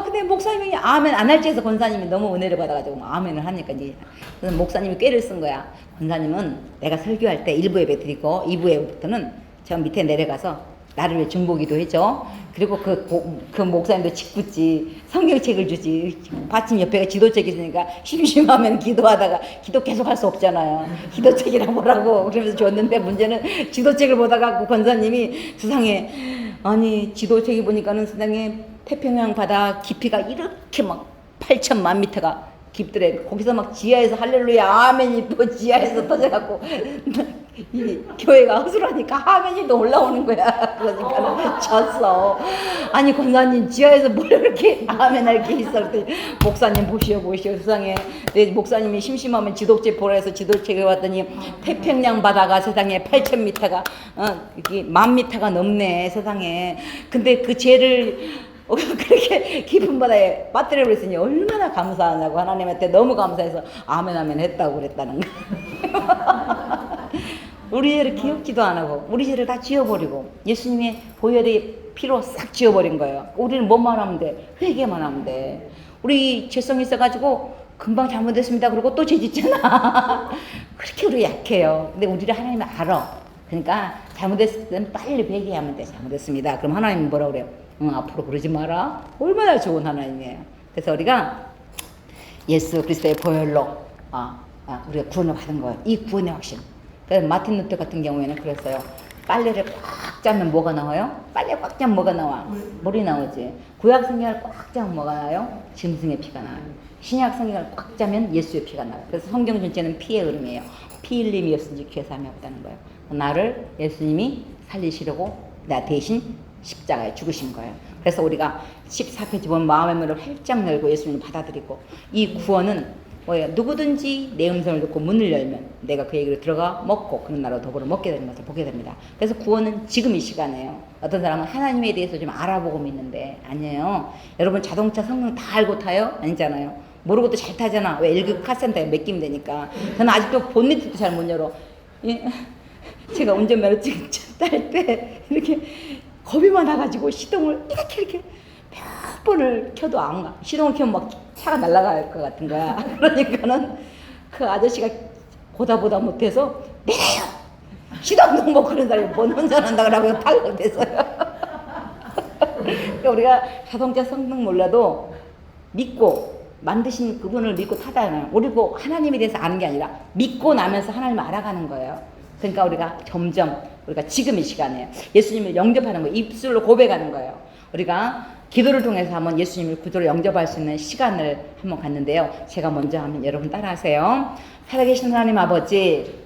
근데 목사님이 아멘 안 할지 해서 권사님이 너무 은혜를 받아가지고 아멘을 하니까 이제 그래서 목사님이 꾀를 쓴 거야. 권사님은 내가 설교할 때 1부 예배 드리고 2부 예배부터는 저 밑에 내려가서 나를 위해 중보기도 해줘. 그리고 그 목사님도 직붙지 성경책을 주지. 받침 옆에가 지도책이 있으니까 심심하면 기도하다가 기도 계속 할 수 없잖아요. 기도책이랑 뭐라고 그러면서 줬는데 문제는 지도책을 보다가 그 권사님이 세상에 아니 지도책이 보니까는 세상에 태평양 바다 깊이가 이렇게 막 8천만 미터가 깊더래. 거기서 막 지하에서 할렐루야 아멘이 또 지하에서 터져갖고 이 교회가 허술하니까 아멘이 또 올라오는 거야. 그러니까 졌어. 아니 권사님 지하에서 뭘 이렇게 아멘 할 게 있어. 그랬더니 목사님 보시오 세상에. 내 목사님이 심심하면 지독제 보라 해서 지독제에 왔더니 태평양 바다가 세상에 8,000m가 이게 10,000m가 넘네 세상에. 근데 그 죄를 그렇게 깊은 바다에 빠뜨려 버렸으니 얼마나 감사하냐고 하나님한테 너무 감사해서 아멘 아멘 했다고 그랬다는 거예요. 우리 죄를 기억지도 안 하고 우리 죄를 다 지워버리고 예수님의 보혈의 피로 싹 지워버린 거예요. 우리는 뭐만 하면 돼? 회개만 하면 돼. 우리 죄성이 있어가지고 금방 잘못했습니다 그러고 또 죄 짓잖아. 그렇게 우리 약해요. 근데 우리를 하나님이 알아. 그러니까 잘못했을 때는 빨리 회개하면 돼. 잘못했습니다. 그럼 하나님은 뭐라 그래요? 앞으로 그러지 마라. 얼마나 좋은 하나님이에요. 그래서 우리가 예수 그리스도의 보혈로 우리가 구원을 받은 거예요. 이 구원의 확신. 그래서 마틴 루터 같은 경우에는 그랬어요. 빨래를 꽉 짜면 뭐가 나와요? 빨래 꽉 짜면 뭐가 나와? 물이 나오지. 구약 성경을 꽉 짜면 뭐가 나와요? 짐승의 피가 나와요. 신약 성경을 꽉 짜면 예수의 피가 나와요. 그래서 성경 전체는 피의 흐름이에요. 피 흘림이었은지 귀에서 함이 없다는 거예요. 나를 예수님이 살리시려고 나 대신 십자가에 죽으신 거예요. 그래서 우리가 14페이지 보면 마음의 문을 활짝 열고 예수님을 받아들이고 이 구원은 뭐예요? 누구든지 내 음성을 듣고 문을 열면 내가 그 얘기를 들어가 먹고 그런 나로 더불어 먹게 되는 것을 보게 됩니다. 그래서 구원은 지금 이 시간이에요. 어떤 사람은 하나님에 대해서 좀 알아보고 믿는데 아니에요. 여러분 자동차 성능 다 알고 타요? 아니잖아요. 모르고도 잘 타잖아. 왜 1급 카센터에 맡기면 되니까. 저는 아직도 본네트도 잘 못 열어. 제가 운전면허증 딸 때 이렇게 겁이 많아가지고 시동을 이렇게 몇 번을 켜도 안 가. 시동을 켜면 막 차가 날아갈 것 같은 거야. 그러니까는 그 아저씨가 보다 못해서 내려요. 시동도 못 끄는 사람이 뭔 운전한다 그러고 탈락됐어요. 그러니까 우리가 자동차 성능 몰라도 믿고 만드신 그분을 믿고 타잖아요. 그리고 하나님에 대해서 아는 게 아니라 믿고 나면서 하나님을 알아가는 거예요. 그러니까 우리가 점점 우리가 지금 이 시간에 예수님을 영접하는 거예요. 입술로 고백하는 거예요. 우리가 기도를 통해서 한번 예수님을 구조로 영접할 수 있는 시간을 한번 갖는데요. 제가 먼저 하면 여러분 따라하세요. 살아계신 하나님 아버지,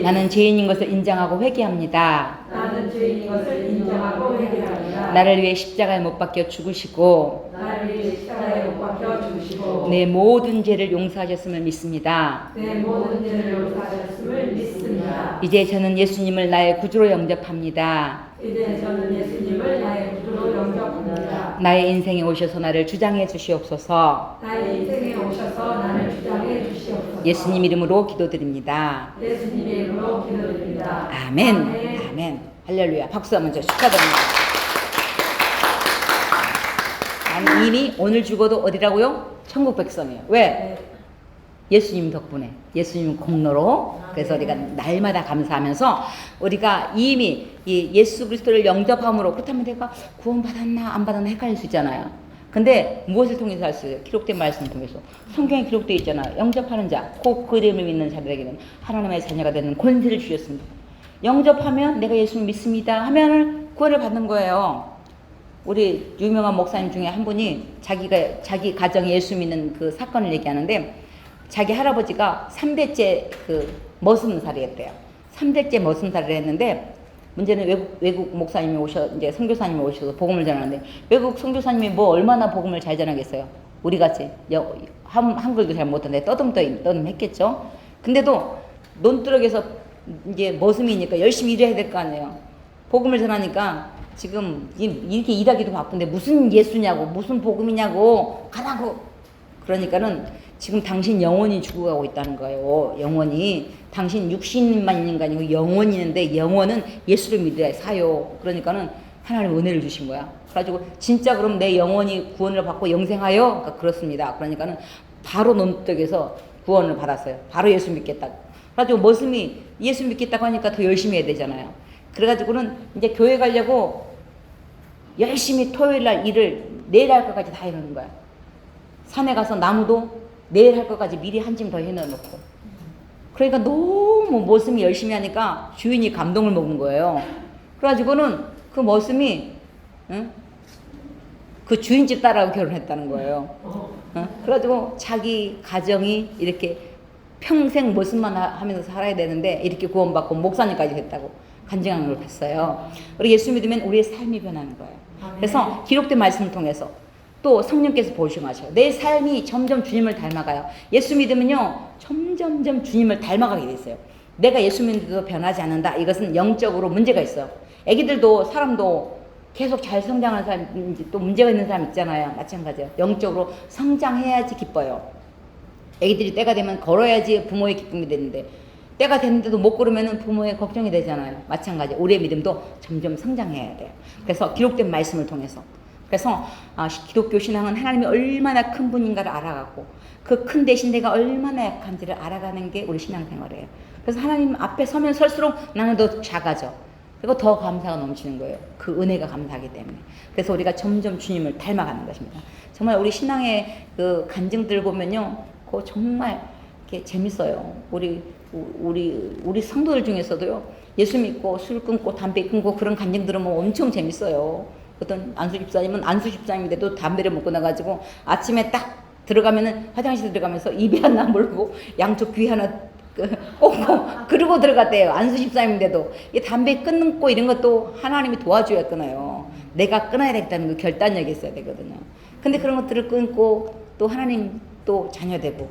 나는 죄인인 것을 인정하고 회개합니다. 나는 죄인인 것을 인정하고 회개합니다. 나를 위해 십자가에 못 박혀 죽으시고 나를 위해 십자가에 못 박혀 죽으시고 내 모든 죄를 용서하셨음을 믿습니다. 내 모든 죄를 용서하셨음을 믿습니다. 이제 저는 예수님을 나의 구주로 영접합니다. 이제 저는 예수님을 나의 구주로 영접합니다. 나의 인생에 오셔서 나를 주장해 주시옵소서. 나의 인생에 오셔서 나를 주장해 주시옵소서. 예수님 이름으로 기도드립니다. 예수님의 이름으로 기도드립니다. 아멘. 아멘. 할렐루야. 박수 한번 줘. 축하드립니다. 나는 이미 오늘 죽어도 어디라고요? 천국 백성이에요. 왜? 예수님 덕분에, 예수님 공로로. 그래서 우리가 날마다 감사하면서 우리가 이미 이 예수 그리스도를 영접함으로, 그렇다면 내가 구원받았나 안 받았나 헷갈릴 수 있잖아요. 근데 무엇을 통해서 할 수 있어요? 기록된 말씀을 통해서. 성경에 기록되어 있잖아요. 영접하는 자, 곧 그 이름을 믿는 자들에게는 하나님의 자녀가 되는 권세를 주셨습니다. 영접하면 내가 예수님 믿습니다 하면 구원을 받는 거예요. 우리 유명한 목사님 중에 한 분이 자기 가정에 예수 믿는 그 사건을 얘기하는데, 자기 할아버지가 3대째 그 머슴살이었대요. 3대째 머슴살을 했는데, 문제는 외국 목사님이 이제 선교사님이 오셔서 복음을 전하는데, 외국 선교사님이 뭐 얼마나 복음을 잘 전하겠어요. 우리 같이 한글도 잘 못하는데 떠듬 했겠죠. 근데도 논두렁에서 이제 머슴이니까 열심히 일해야 될 거 아니에요. 복음을 전하니까 지금 이렇게 일하기도 바쁜데 무슨 예수냐고, 무슨 복음이냐고, 가라고. 그러니까는 지금 당신 영혼이 죽어가고 있다는 거예요. 영혼이. 당신 육신만 있는 거 아니고 영혼이 있는데, 영혼은 예수를 믿어야 사요. 그러니까는 하나님 은혜를 주신 거야. 그래가지고 진짜 그럼 내 영혼이 구원을 받고 영생하여? 그러니까 그렇습니다. 그러니까는 바로 논떡에서 구원을 받았어요. 바로 예수 믿겠다고. 그래가지고 머슴이 예수 믿겠다고 하니까 더 열심히 해야 되잖아요. 그래가지고는 이제 교회 가려고 열심히 토요일 날 일을 내일 할 것까지 다 해놓는 거야. 산에 가서 나무도 내일 할 것까지 미리 한 짐 더 해놓고. 그러니까 너무 머슴이 열심히 하니까 주인이 감동을 먹은 거예요. 그래가지고는 그 머슴이 그 주인집 딸하고 결혼했다는 거예요. 그래가지고 자기 가정이 이렇게 평생 모습만 하면서 살아야 되는데 이렇게 구원받고 목사님까지 됐다고 간증한 걸 봤어요. 우리 예수 믿으면 우리의 삶이 변하는 거예요. 그래서 기록된 말씀을 통해서 또 성령께서 보시마셔요. 내 삶이 점점 주님을 닮아가요. 예수 믿으면요 점점점 주님을 닮아가게 돼 있어요. 내가 예수 믿는데도 변하지 않는다. 이것은 영적으로 문제가 있어요. 애기들도 사람도 계속 잘 성장하는 사람인지 또 문제가 있는 사람 있잖아요. 마찬가지예요. 영적으로 성장해야지 기뻐요. 애기들이 때가 되면 걸어야지 부모의 기쁨이 되는데 때가 됐는데도 못 걸으면 부모의 걱정이 되잖아요. 마찬가지. 우리의 믿음도 점점 성장해야 돼요. 그래서 기록된 말씀을 통해서 그래서 기독교 신앙은 하나님이 얼마나 큰 분인가를 알아가고 그 큰 대신 내가 얼마나 약한지를 알아가는 게 우리 신앙생활이에요. 그래서 하나님 앞에 서면 설수록 나는 더 작아져. 그리고 더 감사가 넘치는 거예요. 그 은혜가 감사하기 때문에. 그래서 우리가 점점 주님을 닮아가는 것입니다. 정말 우리 신앙의 그 간증들 보면요, 그거 정말 이렇게 재밌어요. 우리 성도들 중에서도요, 예수 믿고 술 끊고 담배 끊고 그런 간증 들으면 엄청 재밌어요. 어떤 안수 집사님은 안수 집사님인데도 담배를 먹고 나가지고 아침에 딱 들어가면은 화장실 들어가면서 입에 하나 물고 양쪽 귀 하나 꽂고 그러고 들어갔대요. 안수 집사님인데도 이 담배 끊고 이런 것도 하나님이 도와줘야 끊어요. 내가 끊어야 되겠다는 그 결단력이 있어야 되거든요. 근데 그런 것들을 끊고 또 하나님 또 자녀되고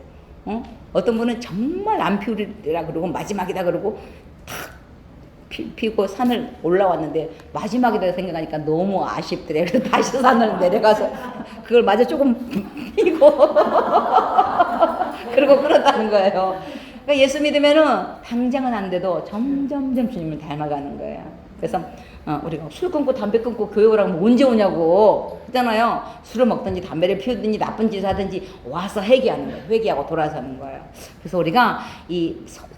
어떤 분은 정말 안 피우리라 그러고 마지막이다 그러고 탁 피고 산을 올라왔는데 마지막이다 생각하니까 너무 아쉽더래. 그래서 다시 산을 내려가서 그걸 마저 조금 피고 그러고 그렇다는 거예요. 그러니까 예수 믿으면은 당장은 안 돼도 점점점 주님을 닮아가는 거예요. 그래서 우리가 술 끊고 담배 끊고 교회 오라고 뭐 언제 오냐고 하잖아요. 술을 먹든지 담배를 피우든지 나쁜 짓을 하든지 와서 회개하는 거예요. 회개하고 돌아서는 거예요. 그래서 우리가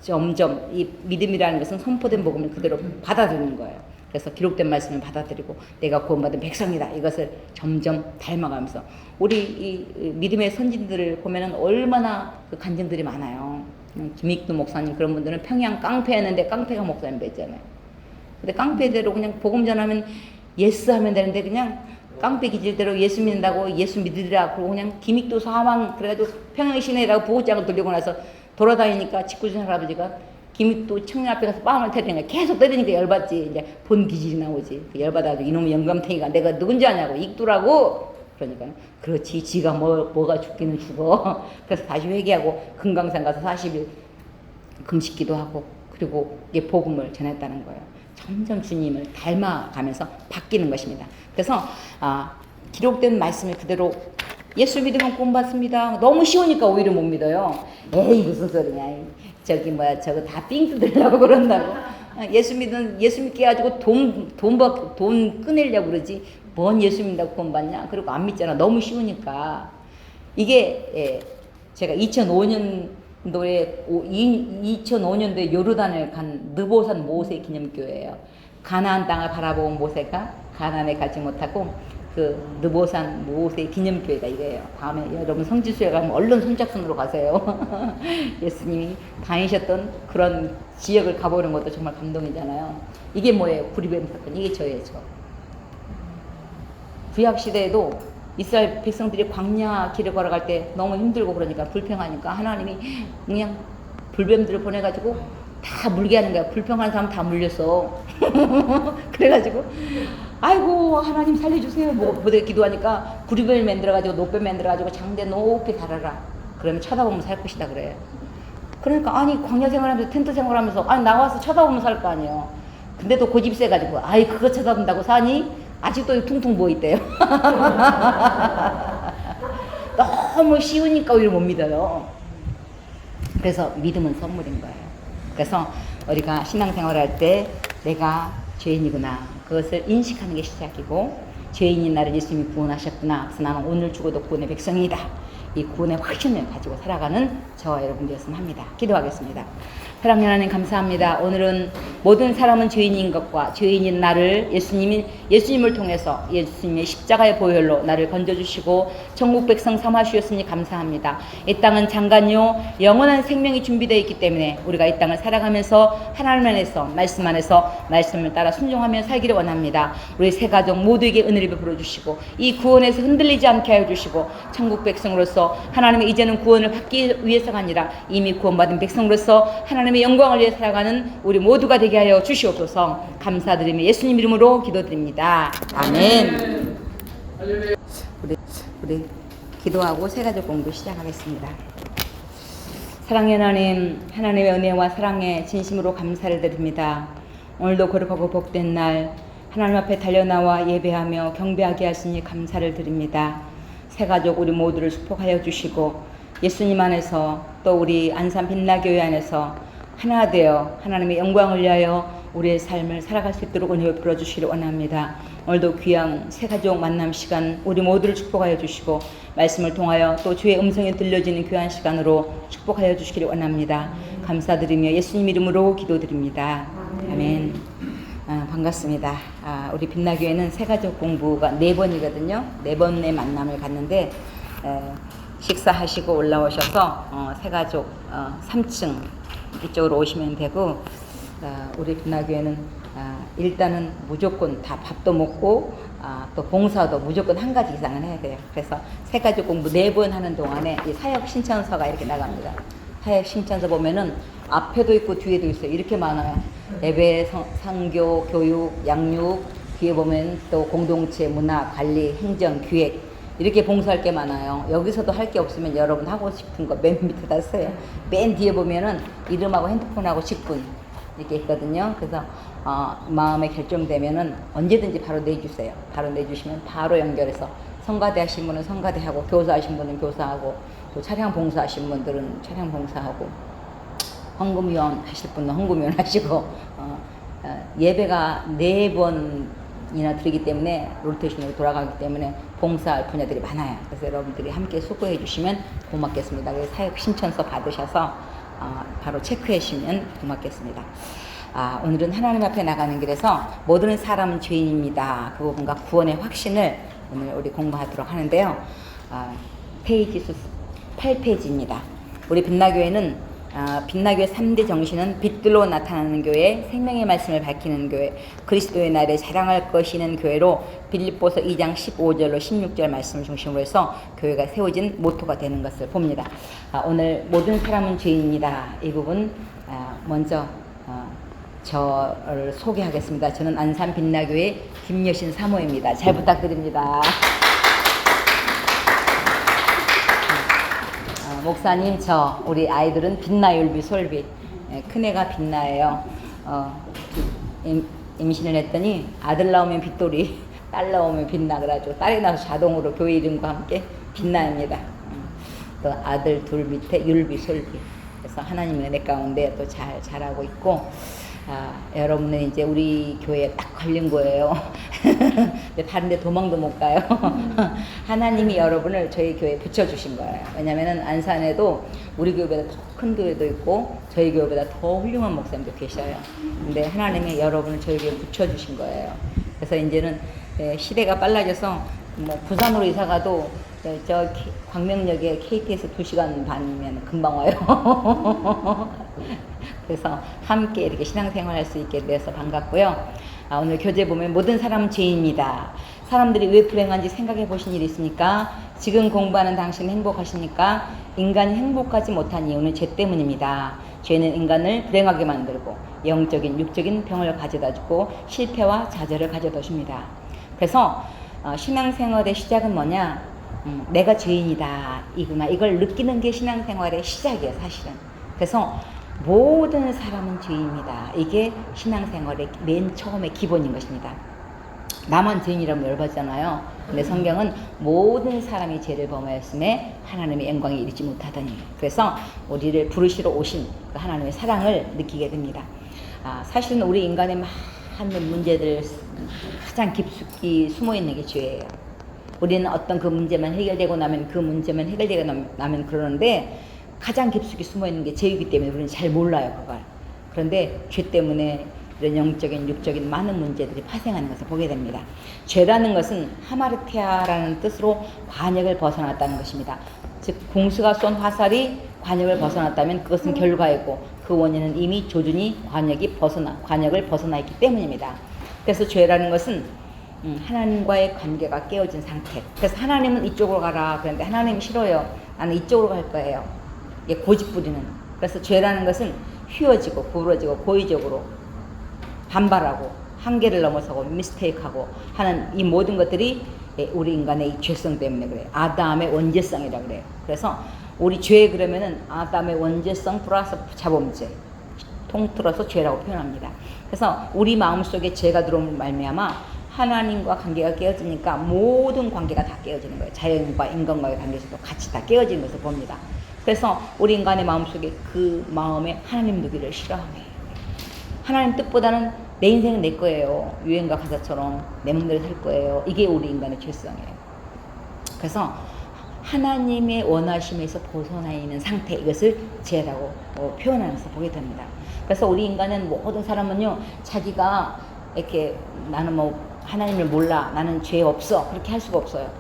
점점 이 믿음이라는 것은 선포된 복음을 그대로 받아들이는 거예요. 그래서 기록된 말씀을 받아들이고 내가 구원받은 백성이다. 이것을 점점 닮아가면서 우리 이 믿음의 선진들을 보면은 얼마나 그 간증들이 많아요. 김익두 목사님 그런 분들은 평양 깡패였는데 깡패가 목사님 됐잖아요. 근데 깡패대로 그냥 복음 전하면 예스 하면 되는데 그냥 깡패 기질대로 예수 믿는다고 예수 믿으리라 그러고 그냥 김익두 사망 그래가지고 평양 시내라고 보호장을 돌리고 나서 돌아다니니까 직구준 할아버지가 김익두 청년 앞에 가서 빵을 때리니까 계속 때리니까 열받지. 이제 본 기질이 나오지. 그 열받아가지고 이놈의 영감탱이가 내가 누군지 아냐고 익두라고. 그러니까 그렇지 지가 뭐가 죽기는 죽어. 그래서 다시 회개하고 금강산 가서 40일 금식기도 하고 그리고 이게 복음을 전했다는 거예요. 점점 주님을 닮아가면서 바뀌는 것입니다. 그래서 기록된 말씀을 그대로 예수 믿으면 구원받습니다. 너무 쉬우니까 오히려 못 믿어요. 에이 무슨 소리냐. 저거 다 삥 뜯으려고 그런다고. 예수 믿게 해가지고 돈 끊으려고 그러지. 뭔 예수 믿는다고 구원받냐. 그리고 안 믿잖아. 너무 쉬우니까. 이게 제가 2005년도에 요르단을 간 느보산 모세 기념교회예요. 가나안 땅을 바라본 모세가 가나안에 가지 못하고 그 느보산 모세 기념교회가 이거예요. 다음에 여러분 성지수에 가면 얼른 선착순으로 가세요. 예수님이 다니셨던 그런 지역을 가보는 것도 정말 감동이잖아요. 이게 뭐예요? 구리뱀 사건. 이게 저예요. 저. 구약시대에도 이스라엘 백성들이 광야 길을 걸어갈 때 너무 힘들고 그러니까 불평하니까 하나님이 그냥 불뱀들을 보내가지고 다 물게 하는 거야. 불평하는 사람 다 물렸어. 그래가지고 아이고 하나님 살려주세요. 뭐부대 기도하니까 구리뱀을 만들어가지고 노뱀 만들어가지고 장대 높이 달아라. 그러면 쳐다보면 살 것이다 그래요. 그러니까 아니 광야 생활하면서 텐트 생활하면서 아니 나와서 쳐다보면 살 거 아니에요. 근데도 고집 세가지고 아이 그거 쳐다본다고 사니? 아직도 퉁퉁 부어있대요. 너무 쉬우니까 오히려 못 믿어요. 그래서 믿음은 선물인 거예요. 그래서 우리가 신앙생활을 할 때 내가 죄인이구나. 그것을 인식하는 게 시작이고 죄인인 나를 예수님이 구원하셨구나. 그래서 나는 오늘 죽어도 구원의 백성이다. 이 구원의 확신을 가지고 살아가는 저와 여러분 되었으면 합니다. 기도하겠습니다. 사랑하는 하나님 감사합니다. 오늘은 모든 사람은 죄인인 것과 죄인인 나를 예수님을 통해서 예수님의 십자가의 보혈로 나를 건져주시고 천국 백성 삼아 주셨으니 감사합니다. 이 땅은 장관요 영원한 생명이 준비되어 있기 때문에 우리가 이 땅을 살아가면서 하나님 안에서 말씀을 따라 순종하며 살기를 원합니다. 우리 새 가족 모두에게 은혜를 베풀어 주시고 이 구원에서 흔들리지 않게 하여 주시고 천국 백성으로서 하나님의 이제는 구원을 받기 위해서가 아니라 이미 구원받은 백성으로서 하나님의 영광을 위해 살아가는 우리 모두가 되게 하여 주시옵소서. 감사드리며 예수님 이름으로 기도드립니다. 아멘. 우리 기도하고 새가족 공부 시작하겠습니다. 사랑의 하나님, 하나님의 은혜와 사랑에 진심으로 감사를 드립니다. 오늘도 거룩하고 복된 날 하나님 앞에 달려나와 예배하며 경배하게 하시니 감사를 드립니다. 새가족 우리 모두를 축복하여 주시고 예수님 안에서 또 우리 안산 빛나교회 안에서 하나 되어 하나님의 영광을 위하여 우리의 삶을 살아갈 수 있도록 은혜 베풀어 주시기를 원합니다. 오늘도 귀한 새가족 만남 시간 우리 모두를 축복하여 주시고 말씀을 통하여 또 주의 음성이 들려지는 귀한 시간으로 축복하여 주시기를 원합니다. 감사드리며 예수님 이름으로 기도드립니다. 아멘. 반갑습니다. 우리 빛나교회는 새가족 공부가 4번이거든요. 4번의 만남을 갔는데 식사하시고 올라오셔서 새가족 3층 이쪽으로 오시면 되고 우리 빛나교회는 일단은 무조건 다 밥도 먹고 또 봉사도 무조건 한 가지 이상은 해야 돼요. 그래서 새가족 공부 4번 하는 동안에 이 사역 신청서가 이렇게 나갑니다. 사역 신청서 보면은 앞에도 있고 뒤에도 있어요. 이렇게 많아요. 예배, 선교, 교육, 양육, 뒤에 보면 또 공동체, 문화, 관리, 행정, 기획 이렇게 봉사할 게 많아요. 여기서도 할 게 없으면 여러분 하고 싶은 거 맨 밑에다 써요. 맨 뒤에 보면은 이름하고 핸드폰하고 직분 이렇게 있거든요. 그래서 마음에 결정되면은 언제든지 바로 내주세요. 바로 내주시면 바로 연결해서 성가대 하신 분은 성가대하고 교사 하신 분은 교사하고 또 차량 봉사하신 분들은 차량 봉사하고 헌금위원 하실 분은 헌금위원 하시고 예배가 4번이나 드리기 때문에 로테이션으로 돌아가기 때문에 봉사할 분야들이 많아요. 그래서 여러분들이 함께 수고해 주시면 고맙겠습니다. 그래서 사역 신청서 받으셔서 바로 체크해 주시면 고맙겠습니다. 오늘은 하나님 앞에 나가는 길에서 모든 사람은 죄인입니다. 그 부분과 구원의 확신을 오늘 우리 공부하도록 하는데요. 페이지 수 8페이지입니다. 우리 빛나교회는 빛나교회 3대 정신은 빛들로 나타나는 교회, 생명의 말씀을 밝히는 교회, 그리스도의 날에 자랑할 것이는 교회로 빌립보서 2장 15절로 16절 말씀을 중심으로 해서 교회가 세워진 모토가 되는 것을 봅니다. 오늘 모든 사람은 죄인입니다. 이 부분 먼저 저를 소개하겠습니다. 저는 안산 빛나교회 김여신 사모입니다. 잘 부탁드립니다. 목사님, 우리 아이들은 빛나, 율비, 솔비. 큰애가 빛나예요. 임신을 했더니 아들 나오면 빛돌이, 딸 나오면 빛나 그래가지고 딸이 나서 자동으로 교회 이름과 함께 빛나입니다. 또 아들 둘 밑에 율비, 솔비. 그래서 하나님의 은혜 가운데 또 잘 자라고 있고 여러분은 이제 우리 교회에 딱 걸린 거예요. 다른 데 도망도 못 가요. 하나님이 여러분을 저희 교회에 붙여주신 거예요. 왜냐면은 안산에도 우리 교회보다 더 큰 교회도 있고 저희 교회보다 더 훌륭한 목사님도 계셔요. 근데 하나님이 여러분을 저희 교회에 붙여주신 거예요. 그래서 이제는 시대가 빨라져서 뭐 부산으로 이사 가도 저 광명역에 KTX 2시간 반이면 금방 와요. 그래서 함께 이렇게 신앙생활 할 수 있게 돼서 반갑고요. 오늘 교재 보면 모든 사람은 죄인입니다. 사람들이 왜 불행한지 생각해 보신 일 있습니까? 지금 공부하는 당신은 행복하십니까? 인간이 행복하지 못한 이유는 죄 때문입니다. 죄는 인간을 불행하게 만들고 영적인, 육적인 병을 가져다 주고 실패와 좌절을 가져다 줍니다. 그래서 신앙생활의 시작은 뭐냐? 내가 죄인이다. 이걸 느끼는 게 신앙생활의 시작이에요, 사실은. 그래서 모든 사람은 죄인입니다. 이게 신앙생활의 맨 처음의 기본인 것입니다. 나만 죄인이라면 열받잖아요. 근데 성경은 모든 사람이 죄를 범하였음에 하나님의 영광에 이르지 못하더니, 그래서 우리를 부르시러 오신 그 하나님의 사랑을 느끼게 됩니다. 사실은 우리 인간의 많은 문제들 가장 깊숙이 숨어있는 게 죄예요. 우리는 어떤 그 문제만 해결되고 나면 그 문제만 해결되고 나면 그러는데 가장 깊숙이 숨어있는 게 죄이기 때문에 우리는 잘 몰라요, 그걸. 그런데 죄 때문에 이런 영적인, 육적인 많은 문제들이 파생하는 것을 보게 됩니다. 죄라는 것은 하마르티아라는 뜻으로 관역을 벗어났다는 것입니다. 즉 공수가 쏜 화살이 관역을 벗어났다면 그것은 결과이고 그 원인은 이미 조준이 관역을 벗어나 있기 때문입니다. 그래서 죄라는 것은 하나님과의 관계가 깨어진 상태. 그래서 하나님은 이쪽으로 가라. 그런데 하나님이 싫어요. 나는 이쪽으로 갈 거예요. 이게 고집부리는. 그래서 죄라는 것은 휘어지고 구부러지고 고의적으로 반발하고 한계를 넘어서고 미스테이크하고 하는 이 모든 것들이 우리 인간의 이 죄성 때문에 그래요. 아담의 원죄성이라 그래요. 그래서 우리 죄 그러면은 아담의 원죄성 플러스 자범죄 통틀어서 죄라고 표현합니다. 그래서 우리 마음속에 죄가 들어오는 말미암아 하나님과 관계가 깨어지니까 모든 관계가 다 깨어지는 거예요. 자연과 인간과의 관계에서도 같이 다 깨어지는 것을 봅니다. 그래서 우리 인간의 마음속에 그 마음에 하나님 누기를 싫어하네. 하나님 뜻보다는 내 인생은 내 거예요. 유행가 가사처럼 내 맘대로 살 거예요. 이게 우리 인간의 죄성이에요. 그래서 하나님의 원하심에서 벗어나 있는 상태, 이것을 죄라고 표현하면서 보게 됩니다. 그래서 우리 인간은 모든 사람은요, 자기가 이렇게 나는 뭐 하나님을 몰라, 나는 죄 없어, 그렇게 할 수가 없어요.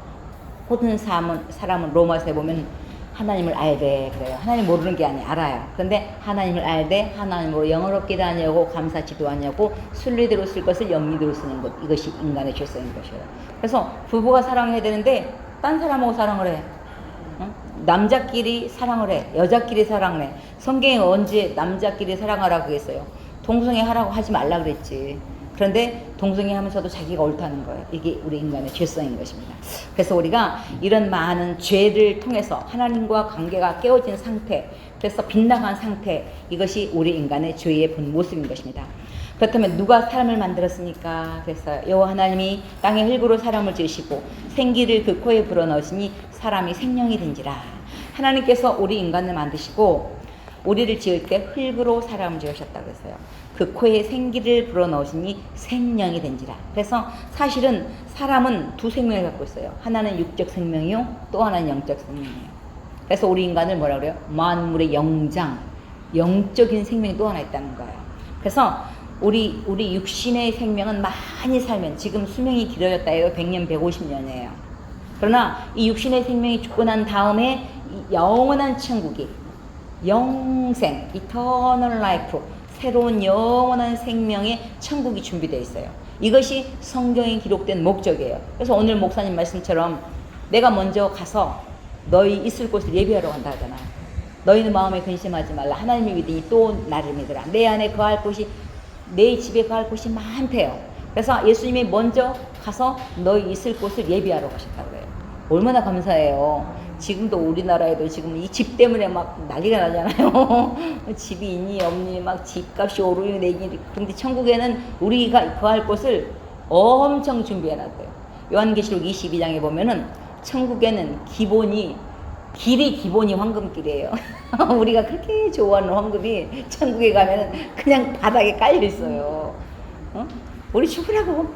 모든 사람은 로마서에 보면 하나님을 알되 그래요. 하나님 모르는 게 아니에요. 알아요. 그런데 하나님을 알되 하나님으로 영어롭기도 하냐고 감사치도 하냐고 순리대로 쓸 것을 영리대로 쓰는 것, 이것이 인간의 죄성인 것이에요. 그래서 부부가 사랑해야 되는데 딴 사람하고 사랑을 해. 남자끼리 사랑을 해. 여자끼리 사랑을 해. 성경에 언제 남자끼리 사랑하라고 했어요? 동성애 하라고 하지 말라 그랬지. 그런데 동성애 하면서도 자기가 옳다는 거예요. 이게 우리 인간의 죄성인 것입니다. 그래서 우리가 이런 많은 죄를 통해서 하나님과 관계가 깨어진 상태, 그래서 빗나간 상태, 이것이 우리 인간의 죄의 본 모습인 것입니다. 그렇다면 누가 사람을 만들었습니까? 그래서 여호와 하나님이 땅의 흙으로 사람을 지으시고 생기를 그 코에 불어넣으시니 사람이 생명이 된지라. 하나님께서 우리 인간을 만드시고 우리를 지을 때 흙으로 사람을 지으셨다고 했어요. 그 코에 생기를 불어넣으시니 생명이 된지라. 그래서 사실은 사람은 두 생명을 갖고 있어요. 하나는 육적 생명이요, 또 하나는 영적 생명이에요. 그래서 우리 인간을 뭐라 그래요? 만물의 영장, 영적인 생명이 또 하나 있다는 거예요. 그래서 우리 육신의 생명은 많이 살면, 지금 수명이 길어졌다 해요. 100년, 150년이에요. 그러나 이 육신의 생명이 죽고 난 다음에 영원한 천국이, 영생, eternal life, 새로운 영원한 생명의 천국이 준비되어 있어요. 이것이 성경에 기록된 목적이에요. 그래서 오늘 목사님 말씀처럼 내가 먼저 가서 너희 있을 곳을 예비하러 간다 하잖아요. 너희는 마음에 근심하지 말라. 하나님을 믿으니 또 나를 믿으라. 내 안에 거할 곳이, 내 집에 거할 곳이 많대요. 그래서 예수님이 먼저 가서 너희 있을 곳을 예비하러 가셨다고 그래요. 얼마나 감사해요. 지금도 우리나라에도 지금 이 집 때문에 막 난리가 나잖아요. 집이 있니 없니 막 집값이 오르니 내리니. 그런데 천국에는 우리가 거할 곳을 엄청 준비해놨대요. 요한계시록 22장에 보면은 천국에는 길이 기본이 황금길이에요. 우리가 그렇게 좋아하는 황금이 천국에 가면은 그냥 바닥에 깔려 있어요. 우리 죽으라고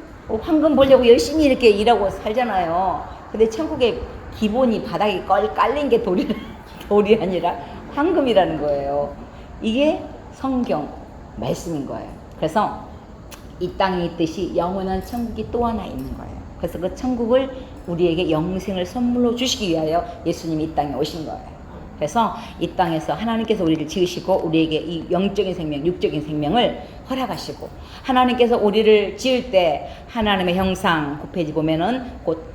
황금 보려고 열심히 이렇게 일하고 살잖아요. 근데 천국에 기본이 바닥에 깔린 게 돌이 아니라 황금이라는 거예요. 이게 성경 말씀인 거예요. 그래서 이 땅에 있듯이 영원한 천국이 또 하나 있는 거예요. 그래서 그 천국을 우리에게 영생을 선물로 주시기 위하여 예수님이 이 땅에 오신 거예요. 그래서 이 땅에서 하나님께서 우리를 지으시고 우리에게 이 영적인 생명, 육적인 생명을 허락하시고, 하나님께서 우리를 지을 때 하나님의 형상, 9페이지 보면은 곧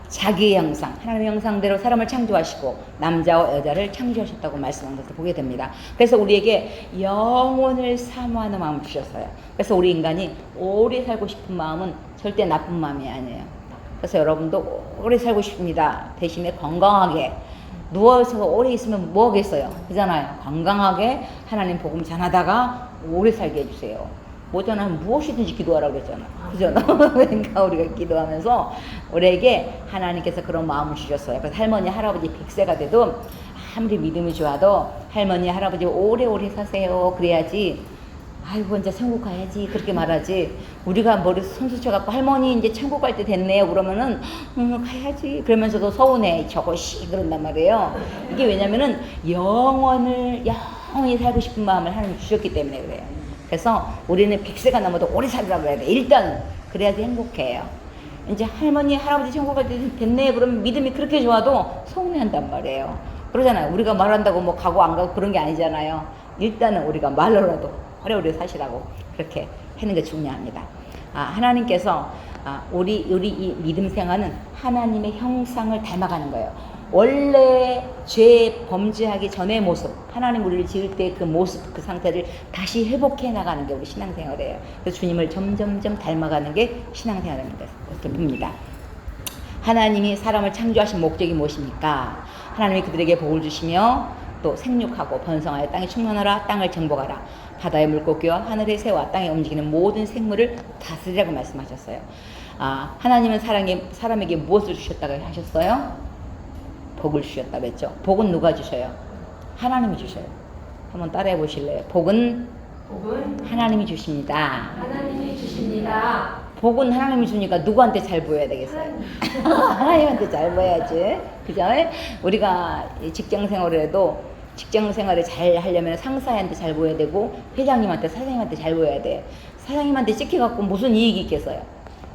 자기의 형상, 하나님의 형상대로 사람을 창조하시고 남자와 여자를 창조하셨다고 말씀한 것을 보게 됩니다. 그래서 우리에게 영혼을 사모하는 마음을 주셨어요. 그래서 우리 인간이 오래 살고 싶은 마음은 절대 나쁜 마음이 아니에요. 그래서 여러분도 오래 살고 싶습니다. 대신에 건강하게, 누워서 오래 있으면 뭐 하겠어요? 그잖아요. 건강하게 하나님 복음 전하다가 오래 살게 해주세요. 뭐잖아요. 무엇이든지 기도하라고 그랬잖아. 그잖아. 그러니까 우리가 기도하면서 우리에게 하나님께서 그런 마음을 주셨어요. 그래서 할머니, 할아버지 100세가 돼도 아무리 믿음이 좋아도 할머니, 할아버지 오래오래 사세요. 그래야지 아이고 이제 천국 가야지 그렇게 말하지. 우리가 머리 손수 쳐갖고 할머니 이제 천국 갈 때 됐네요 그러면은 가야지 그러면서도 서운해 저것이 그런단 말이에요. 이게 왜냐면은 영원히 살고 싶은 마음을 하나님이 주셨기 때문에 그래요. 그래서 우리는 100세가 넘어도 오래 살으라고 해야 돼. 일단 그래야지 행복해요. 이제 할머니 할아버지 천국 갈 때 됐네 그러면 믿음이 그렇게 좋아도 서운해한단 말이에요. 그러잖아요. 우리가 말한다고 뭐 가고 안 가고 그런 게 아니잖아요. 일단은 우리가 말로라도 오래오래 사시라고 그렇게 하는 게 중요합니다. 하나님께서 우리 이 믿음 생활은 하나님의 형상을 닮아가는 거예요. 원래 죄 범죄하기 전의 모습, 하나님 우리를 지을 때 그 모습, 그 상태를 다시 회복해 나가는 게 우리 신앙생활이에요. 그래서 주님을 점점점 닮아가는 게 신앙생활입니다. 그렇게 봅니다. 하나님이 사람을 창조하신 목적이 무엇입니까? 하나님이 그들에게 복을 주시며 또 생육하고 번성하여 땅에 충만하라, 땅을 정복하라, 바다의 물고기와 하늘의 새와 땅에 움직이는 모든 생물을 다스리라고 말씀하셨어요. 하나님은 사람에게 무엇을 주셨다고 하셨어요? 복을 주셨다고 했죠. 복은 누가 주셔요? 하나님이 주셔요. 한번 따라해 보실래요? 복은 하나님이 주십니다. 하나님이 주십니다. 복은 하나님이 주니까 누구한테 잘 보여야 되겠어요? 하나님한테 잘 보여야지. 그죠? 우리가 직장 생활을 해도 직장 생활을 잘 하려면 상사한테 잘 보여야 되고 회장님한테 사장님한테 잘 보여야 돼. 사장님한테 찍혀갖고 무슨 이익이 있겠어요?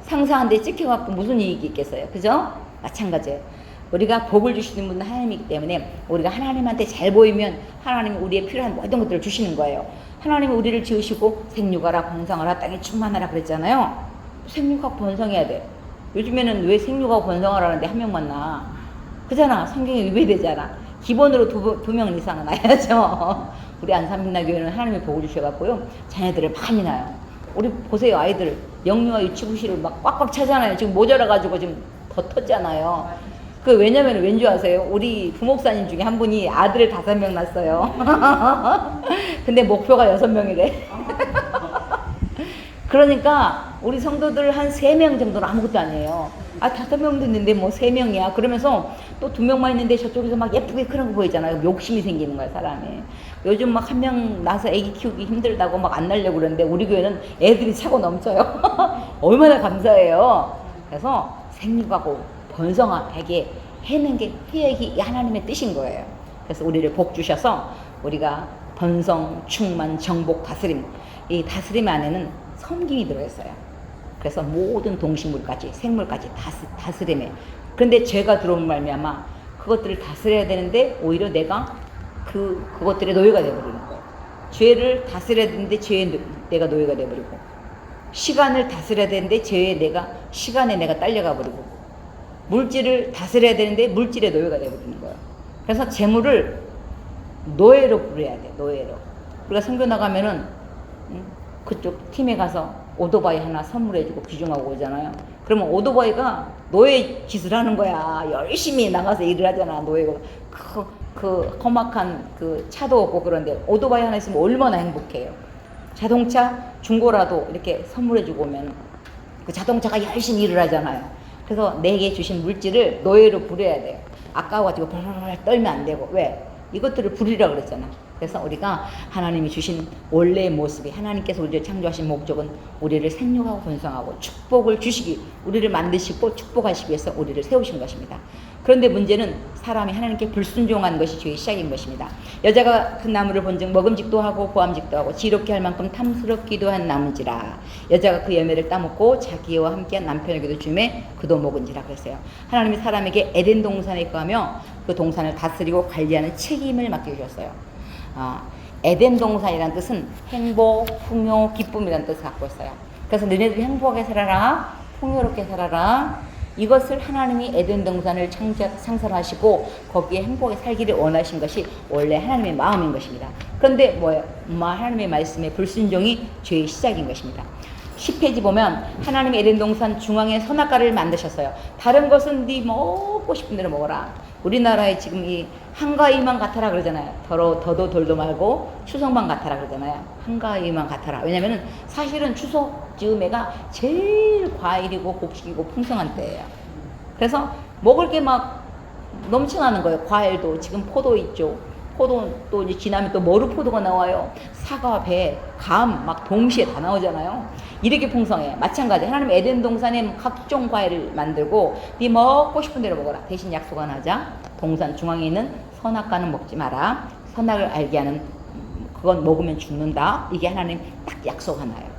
상사한테 찍혀갖고 무슨 이익이 있겠어요? 그죠? 마찬가지예요. 우리가 복을 주시는 분은 하나님이기 때문에 우리가 하나님한테 잘 보이면 하나님이 우리의 필요한 모든 것들을 주시는 거예요. 하나님이 우리를 지으시고 생육하라 번성하라 땅에 충만하라 그랬잖아요. 생육하고 번성해야 돼. 요즘에는 왜 생육하고 번성하라는데 한 명만 낳아? 그잖아. 성경에 위배되잖아. 기본으로 두 명 이상은 낳아야죠. 우리 안산민나교회는 하나님의 복을 주셔갖고요 자녀들을 많이 낳아요. 우리 보세요. 아이들 영유아 유치부실을 막 꽉꽉 차잖아요. 지금 모자라가지고 지금 더 텄잖아요. 그 왜냐면 왠지 아세요? 우리 부목사님 중에 한 분이 아들을 5명 낳았어요. 근데 목표가 6명이래. 그러니까 우리 성도들 한 3명 정도는 아무것도 아니에요. 5명도 있는데 뭐 3명이야. 그러면서 또 2명만 있는데 저쪽에서 막 예쁘게 크는 거 보이잖아요. 욕심이 생기는 거야, 사람이. 요즘 막 1명 낳아서 애기 키우기 힘들다고 막 안 낳으려고 그러는데 우리 교회는 애들이 차고 넘쳐요. 얼마나 감사해요. 그래서 생육하고 번성하게 해는 게 하나님의 뜻인 거예요. 그래서 우리를 복 주셔서 우리가 번성, 충만, 정복, 다스림, 이 다스림 안에는 섬김이 들어있어요. 그래서 모든 동식물까지 생물까지 다스림에. 그런데 죄가 들어온 말미암아 그것들을 다스려야 되는데 오히려 내가 그것들의 노예가 되어버리는 거예요. 죄를 다스려야 되는데 죄에 내가 노예가 되어버리고, 시간을 다스려야 되는데 시간에 내가 딸려가 버리고, 물질을 다스려야 되는데 물질의 노예가 되어버리는 거예요. 그래서 재물을 노예로 부려야 돼. 노예로. 우리가 선교 나가면은 그쪽 팀에 가서 오토바이 하나 선물해주고 귀중하고 오잖아요. 그러면 오토바이가 노예 짓을 하는 거야. 열심히 나가서 일을 하잖아. 노예가 그 험악한 그 차도 없고 그런데 오토바이 하나 있으면 얼마나 행복해요. 자동차 중고라도 이렇게 선물해주고 오면 그 자동차가 열심히 일을 하잖아요. 그래서 내게 주신 물질을 노예로 부려야 돼요. 아까워가지고 벌벌 떨면 안 되고. 왜? 이것들을 부리라고 그랬잖아. 그래서 우리가 하나님이 주신 원래의 모습이, 하나님께서 우리를 창조하신 목적은 우리를 생육하고 번성하고 축복을 주시기, 우리를 만드시고 축복하시기 위해서 우리를 세우신 것입니다. 그런데 문제는 사람이 하나님께 불순종한 것이 죄의 시작인 것입니다. 여자가 그 나무를 본즉 먹음직도 하고 보암직도 하고 지롭게 할 만큼 탐스럽기도 한 나무지라. 여자가 그 열매를 따먹고 자기와 함께한 남편에게도 주매 그도 먹은지라 그랬어요. 하나님이 사람에게 에덴 동산에 거하며 그 동산을 다스리고 관리하는 책임을 맡겨주셨어요. 에덴 동산이라는 뜻은 행복, 풍요, 기쁨이라는 뜻을 갖고 있어요. 그래서 너네들이 행복하게 살아라, 풍요롭게 살아라. 이것을 하나님이 에덴 동산을 창설하시고 거기에 행복하게 살기를 원하신 것이 원래 하나님의 마음인 것입니다. 그런데 뭐예요? 하나님의 말씀에 불순종이 죄의 시작인 것입니다. 10페이지 보면 하나님이 에덴 동산 중앙에 선악과를 만드셨어요. 다른 것은 네 먹고 싶은 대로 먹어라. 우리나라에 지금 이 한가위만 같아라 그러잖아요. 더도 돌도 말고 추석만 같아라 그러잖아요. 한가위만 같아라. 왜냐면은 사실은 추석 즈음에가 제일 과일이고 곡식이고 풍성한 때예요. 그래서 먹을 게 막 넘쳐나는 거예요. 과일도 지금 포도 있죠. 포도 또 이제 지나면 또 머루 포도가 나와요. 사과, 배, 감 막 동시에 다 나오잖아요. 이렇게 풍성해. 마찬가지. 하나님 에덴 동산에 각종 과일을 만들고 네 먹고 싶은 대로 먹어라. 대신 약속 하나 하자. 동산 중앙에 있는 선악과는 먹지 마라. 선악을 알게 하는 그건 먹으면 죽는다. 이게 하나님 딱 약속 하나예요.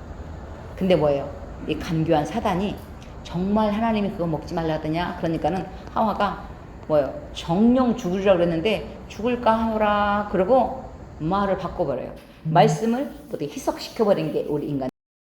근데 뭐예요? 이 간교한 사단이 정말 하나님이 그거 먹지 말라 하더냐? 그러니까는 하와가 뭐예요? 정령 죽으리라고 그랬는데 죽을까 하노라 그러고 말을 바꿔버려요. 말씀을 어떻게 희석시켜버린 게 우리 인간